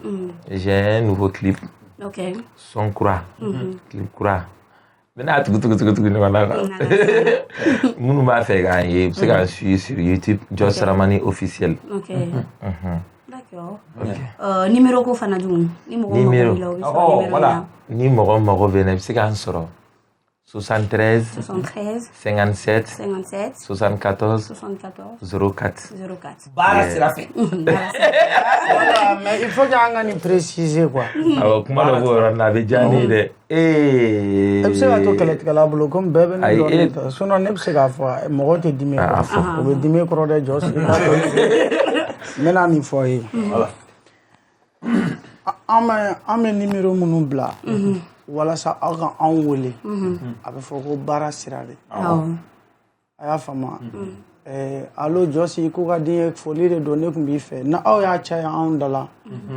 j'ai un nouveau clip son kura clip kura n bɛna tugu ɲɔgɔn na quoi minnu b'a fɛ k'an ye u bɛ se k'an suivre sur YouTube Jos Ramani officiel d'accord numéro ko fana dun ni mɔgɔ mago bɛ na i bɛ se k'an sɔrɔ 73 57 74 04 baara sira fɛ mais il faut que an ka nin préciser quoi awɔ kuma dɔ b'o yɔrɔ na a bɛ diya ne ye dɛ e bɛ se ka to kɛlɛtigɛla bolo komi bɛɛ bɛ ne dɔn ta sinon ne bɛ se k'a fɔ mɔgɔ tɛ dimi o bɛ dimi kɔrɔ dɛ Jos n bɛna nin fɔ ye an bɛ numéro minnu bila walasa aw ka anw wele a bɛ fɔ ko baara sira de a y'a faamu allo Jos ko ka di ye foli de don ne tun b'i fɛ na aw y'a caya anw da la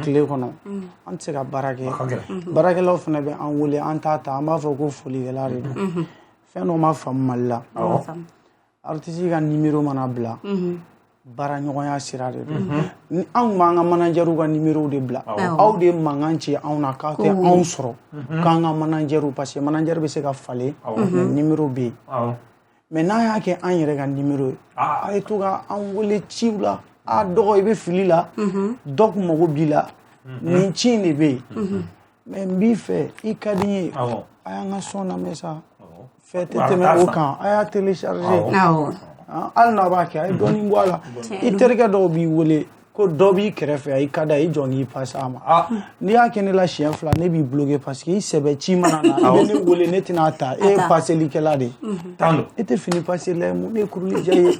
tile kɔnɔ an tɛ se ka baara kɛ baarakɛlaw fana bɛ an wele an t'a ta an b'a fɔ ko folikɛla de don fɛn dɔ ma faamu Mali la artiste ka numéro mana bila baara ɲɔgɔnya sira de don ni anw b'an ka managerw ka numéro de bila aw de ye mankan ci anw na k'aw tɛ anw sɔrɔ k'an ka managerw parce que manager bɛ se ka falen mais numéro bɛ yen mais n'a y'a kɛ an yɛrɛ ka numéro ye a ye to ka an wele ciw la a dɔgɔ i bɛ fili la dɔ kun mago b'i la nin ci in de bɛ yen mais n b'i fɛ i ka di n ye a y'an ka son lamɛn sa fɛn tɛ tɛmɛ o kan a y'a télécharger hali n'a b'a kɛ a ye dɔɔnin bɔ a la i terikɛ dɔw b'i wele ko dɔ b'i kɛrɛfɛ i ka da i jɔ k'i passe a ma n'i y'a kɛ ne la siɲɛ fila ne b'i bloqué parce que i sɛbɛ ci mana na i bɛ ne wele ne tɛna ta e ye passelikɛla de e tɛ fini passe la mun ne kuruli diya ye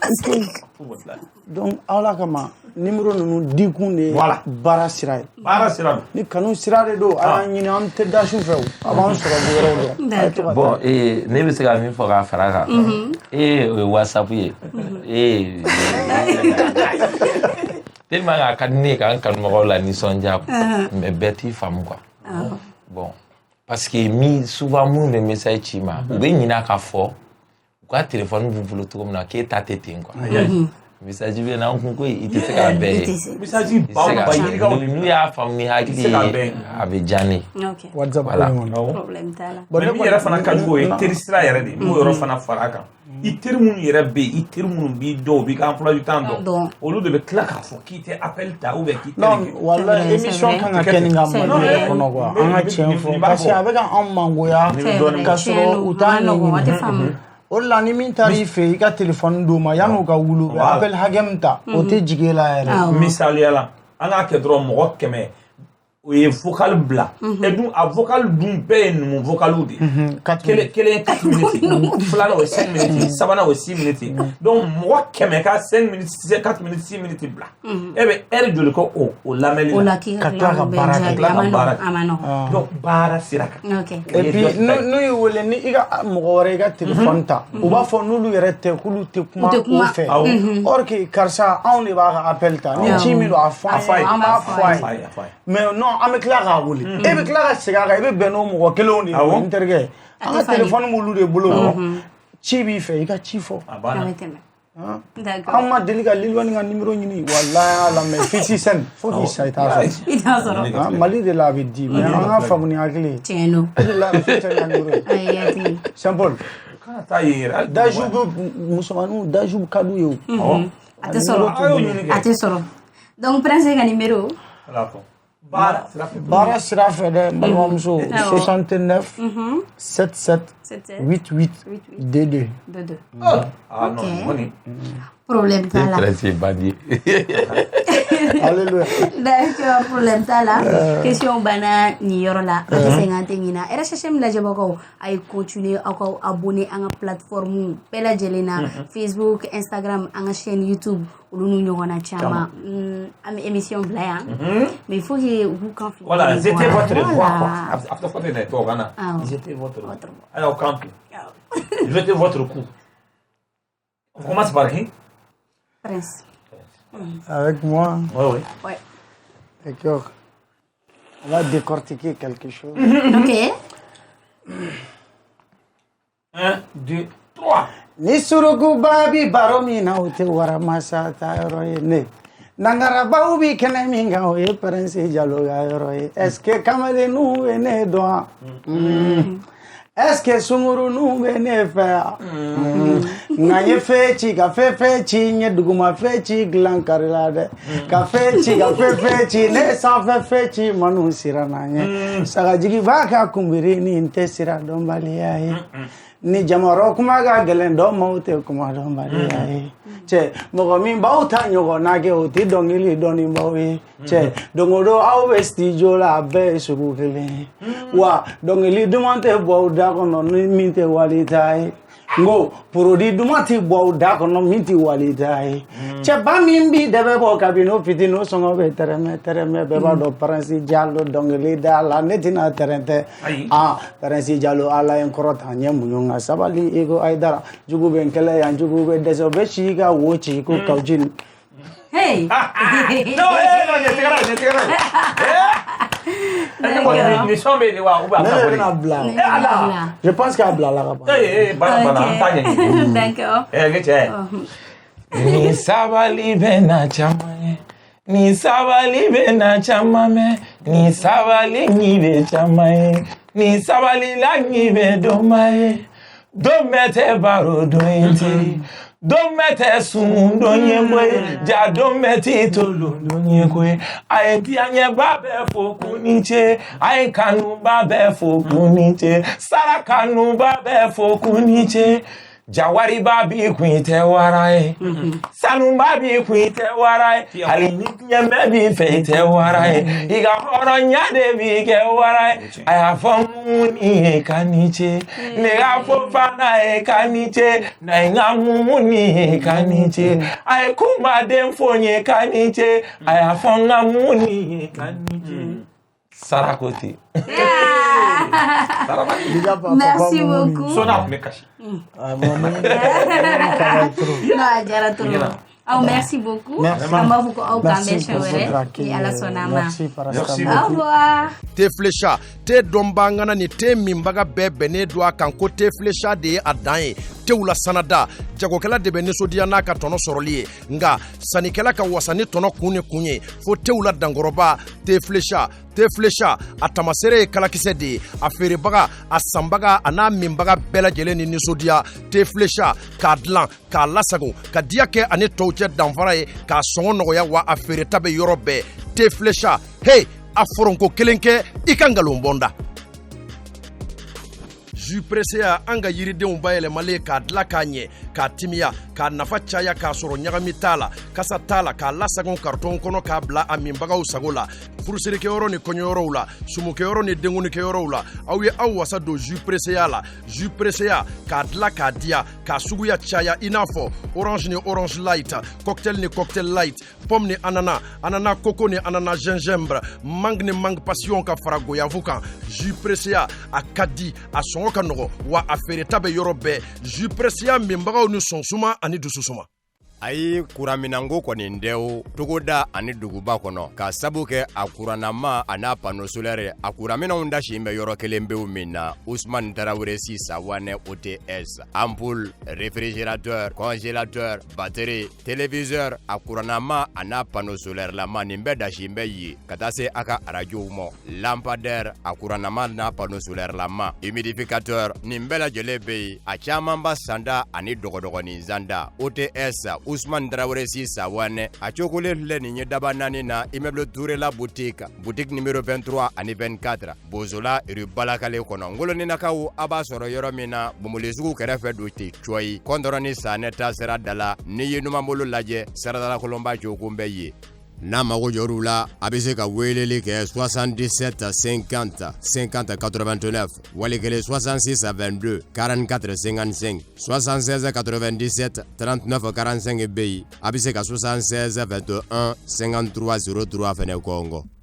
donc ala kama numéro ninnu dikun de ye baara sira ye ni kanu sira de don a y'an ɲini an tɛ da su fɛ o a b'an sɔrɔ bu yɔrɔ dɔn bon ne bɛ se ka min fɔ k'a fara kan o ye whatsapp ye tellement que a ka di ne ye k'an kanubagaw la nisɔndiya mais bɛɛ t'i faamu quoi bon parce que souvent minnu bɛ message ci ma u bɛ ɲinɛ k'a fɔ u ka téléphone b'u bolo cogo min na k'e ta tɛ ten quoi message bɛ na kun ko i tɛ se k'a bɛɛ ye message ba yirikaw n'u y'a faamu ni hakili ye a bɛ diya ne ok WhatsApp problème t'a la mais min yɛrɛ fana ka jugu o ye teri sira yɛrɛ de n'o yɔrɔ fana fara kan i teri minnu yɛrɛ bɛ yen i teri minnu b'i dɔn u b'i ka emploi du temps dɔn olu de bɛ tila k'a fɔ k'i tɛ appel ta ou bien k'i tɛ non wala émission kan ka kɛ nin ka Mali yɛrɛ kɔnɔ quoi an ka tiɲɛ fɔ parce que a bɛ ka anw mangoya ka sɔrɔ u t'a ɲɛɲini o la ni min taara i fɛ i ka téléphone d'u ma yan'u ka wuli u bɛ appel hakɛ min ta o tɛ jigin e la yɛrɛ misaliyala an k'a kɛ dɔrɔn mɔgɔ 100 o ye vocal bila et dun a vocal dun bɛɛ ye numu vocaliw de kelen ye 4 minutes filanan o ye 5 minutes sabanan o ye 6 minutes donc mɔgɔ 100 ka 5 minutes 4 minutes 6 minutes bila e bɛ heure joli kɛ o lamɛnni la ka tila ka baara kɛ donc baara sira kan et puis n'u y'i wele ni i ka mɔgɔ wɛrɛ i ka téléphone ta u b'a fɔ n'olu yɛrɛ tɛ k'olu tɛ kuma o fɛ or que karisa anw de b'a ka appel ta ni ci min don a fɔ an b'a fɔ a ye mais non an bɛ tila k'a wuli e bɛ tila ka segin a kan i bɛ bɛn n'o mɔgɔ kelenw de ye n terikɛ an ka téléphone b'olu de bolo ci b'i fɛ i ka ci fɔ an ma deli ka Liliane ka numéro ɲini walahi ala mais fiti sen fo k'i sa i t'a sɔrɔ Mali de la a bɛ di mais an ka faamu ni hakili ye tiɲɛ don o de la a bɛ fɛn caman numéro Saint Paul daju bɛ musomaninw daju ka d'u ye o a tɛ sɔrɔ donc Prince ka numéro baara sira fɛ dɛ balimamuso 69 77 88 22 problème t'a la alléluia d'accord problème t'a la question banna nin yɔrɔ la a tɛ sɛgɛn an tɛ ɲina RHM lajɛbagaw a ye continuer aw ka abonné an ka plateforme bɛɛ lajɛlen na Facebook Instagram an ka chaîne YouTube olu n'u ɲɔgɔnna caman an bɛ émission bila yan mais il faut que vous confiez voilà c'était votre voix quoi après faut que tu organises c'était votre voix alors quand jetez votre coup on commence par qui Prince avec moi oui d'accord on va décortiquer quelque chose ok 1 2 3 ni suruku babi baro min na o tɛ waramasa ta yɔrɔ ye ne nangarabaw bi kɛnɛ min kan o ye Prince Jalo ka yɔrɔ ye est ce que kamalenu bɛ ne dɔn est ce que sunguruninw bɛ ne fɛ nka n ye fɛn ci ka fɛn ci n ye duguma fɛn ci dilan kari la dɛ ka fɛn ci ka fɛn ci ne ye sanfɛ fɛn ci manu siranna n ye sagajigi b'a ka kunbiri ni n tɛ sira dɔnbaliya ye ni jamarɔ kuma ka gɛlɛn dɔ maaw tɛ kuma dɔnbaliya ye cɛ mɔgɔ min b'aw ta ɲɔgɔnna kɛ o tɛ dɔnkili dɔnnibaw ye cɛ don o don aw bɛ studio la a bɛɛ ye sugu kelen ye wa dɔnkili duman tɛ bɔ aw da kɔnɔ ni min tɛ walita ye n ko produit duman tɛ bɔ aw da kɔnɔ min tɛ walita ye cɛba min b'i dɛbɛ bɔ kabini o fitinin o sɔngɔ bɛ tɛrɛmɛ bɛɛ b'a dɔn Prince Jalo dɔnkili da la ne tɛna tɛrɛn tɛ Prince Jalo ala ye n kɔrɔ ta n ye muɲu nka sabali Ego Aidara jugu bɛ n kɛlɛ yan jugu bɛ dɛsɛ o bɛ si ka wo ci ko kawji hey je pense qu'à blala d'accord ni sabali bɛ na caman ye ni sabali bɛ na caman mɛn ni sabali ɲi bɛ caman ye ni sabali la ɲi bɛ dɔnba ye don bɛɛ tɛ baro don ye teri don bɛɛ tɛ sun don ye koyi ja don bɛɛ tɛ tolon don ye koyi a ye diyaɲɛba bɛɛ fo kun ni ce a ye kanuba bɛɛ fo kun ni ce sara kanuba bɛɛ fo kun ni ce jawariba bi kun tɛ wara ye sanuba bi kun tɛ wara ye hali ni ɲɛmɛ bi fɛ tɛ wara ye i ka hɔrɔnya de bi kɛ wara ye a y'a fɔ mun ni ye ka ni ce ne y'a fɔ fana ye ka ni ce na ye n ka mun ni ye ka ni ce a ye kunbaden fɔ n ye ka ni ce a y'a fɔ n ka mun ni ye ka ni ce Sarakoti. Merci beaucoup. Sona me caché. Oh, merci beaucoup. Merci pour au revoir. Te flecha, te dombangana ni te mimbaga bebe ne doa kanko te flecha de adaye. tew la sanada jagokɛla de bɛ nisɔndiya n'a ka tɔnɔ sɔrɔli ye nga sannikɛla ka wasa ni tɔnɔ kun ni kun ye fo tew la dankɔrɔba teflecha a tamasere ye kalakisɛ de ye a feerebaga a sanbaga a n'a minbaga bɛɛ lajɛlen ni nisɔndiya teflecha k'a dilan k'a lasago ka diya kɛ ani tɔw cɛ danfara ye k'a sɔngɔ nɔgɔya wa a feereta bɛ yɔrɔ bɛɛ teflecha hey a foronko kelen kɛ i ka ngalon bɔnda jus pressé an ka yiridenw bayɛlɛmalen k'a dilan k'a ɲɛ k'a timiya k'a nafa caya k'a sɔrɔ ɲagami t'a la kasa t'a la k'a lasagon karton kɔnɔ k'a bila a minbagaw sago la furusirikɛyɔrɔ ni kɔɲɔyɔrɔw la sumukɛyɔrɔ ni denkunikɛyɔrɔw la aw ye aw wasa don jus pressé la jus pressé k'a dilan k'a diya k'a suguya caya i n'a fɔ orange ni orange light cocktail ni cocktail light pomme ni ananas coco ni ananas gingembre mangue ni mangue passion ka fara goyavu kan jus pressé a ka di a sɔngɔ ka nɔgɔ wa a feereta bɛ yɔrɔ bɛɛ jus pressé minbagaw ni sɔnsuma ani dususuma ayi kuraminanko kɔni dɛw togoda ani duguba kɔnɔ ka sabu kɛ a kurannama a n'a pano solaire a kuraminanw dasi bɛ yɔrɔ kelen bew min na Ousmane Tarawele Sawane OTS ampoule réfrigérateur congélateur batterie téléviseur a kurannama a n'a pano solaire lama nin bɛɛ dasi bɛ ye ka taa se a ka arajow ma lampadaire a kurannama n'a pano solaire lama humidificateur nin bɛɛ lajɛlen bɛ yen a caman ba sanda ani dɔgɔdɔgɔnin zanda OTS Ousmane Tarawele Sawane a cokolen filɛ nin ye daba naani na immeuble Touré la boutique numéro 23 ani 24 Bozola rue Balakale kɔnɔ ngoloninakaw a b'a sɔrɔ yɔrɔ min na Bomoli sugu kɛrɛfɛ do te coyi kɔndɔrɔni sanɛ ta sera dala ni ye numanbolo lajɛ saradala kolonba jokun bɛ ye n'a mago jɔr'u la a bɛ se ka weleli kɛ 77 50 50 89 wali kelen 66 22 44 55 76 97 39 45 bɛ yen a bɛ se ka 76 21 53 03 fɛnɛ kɔngɔ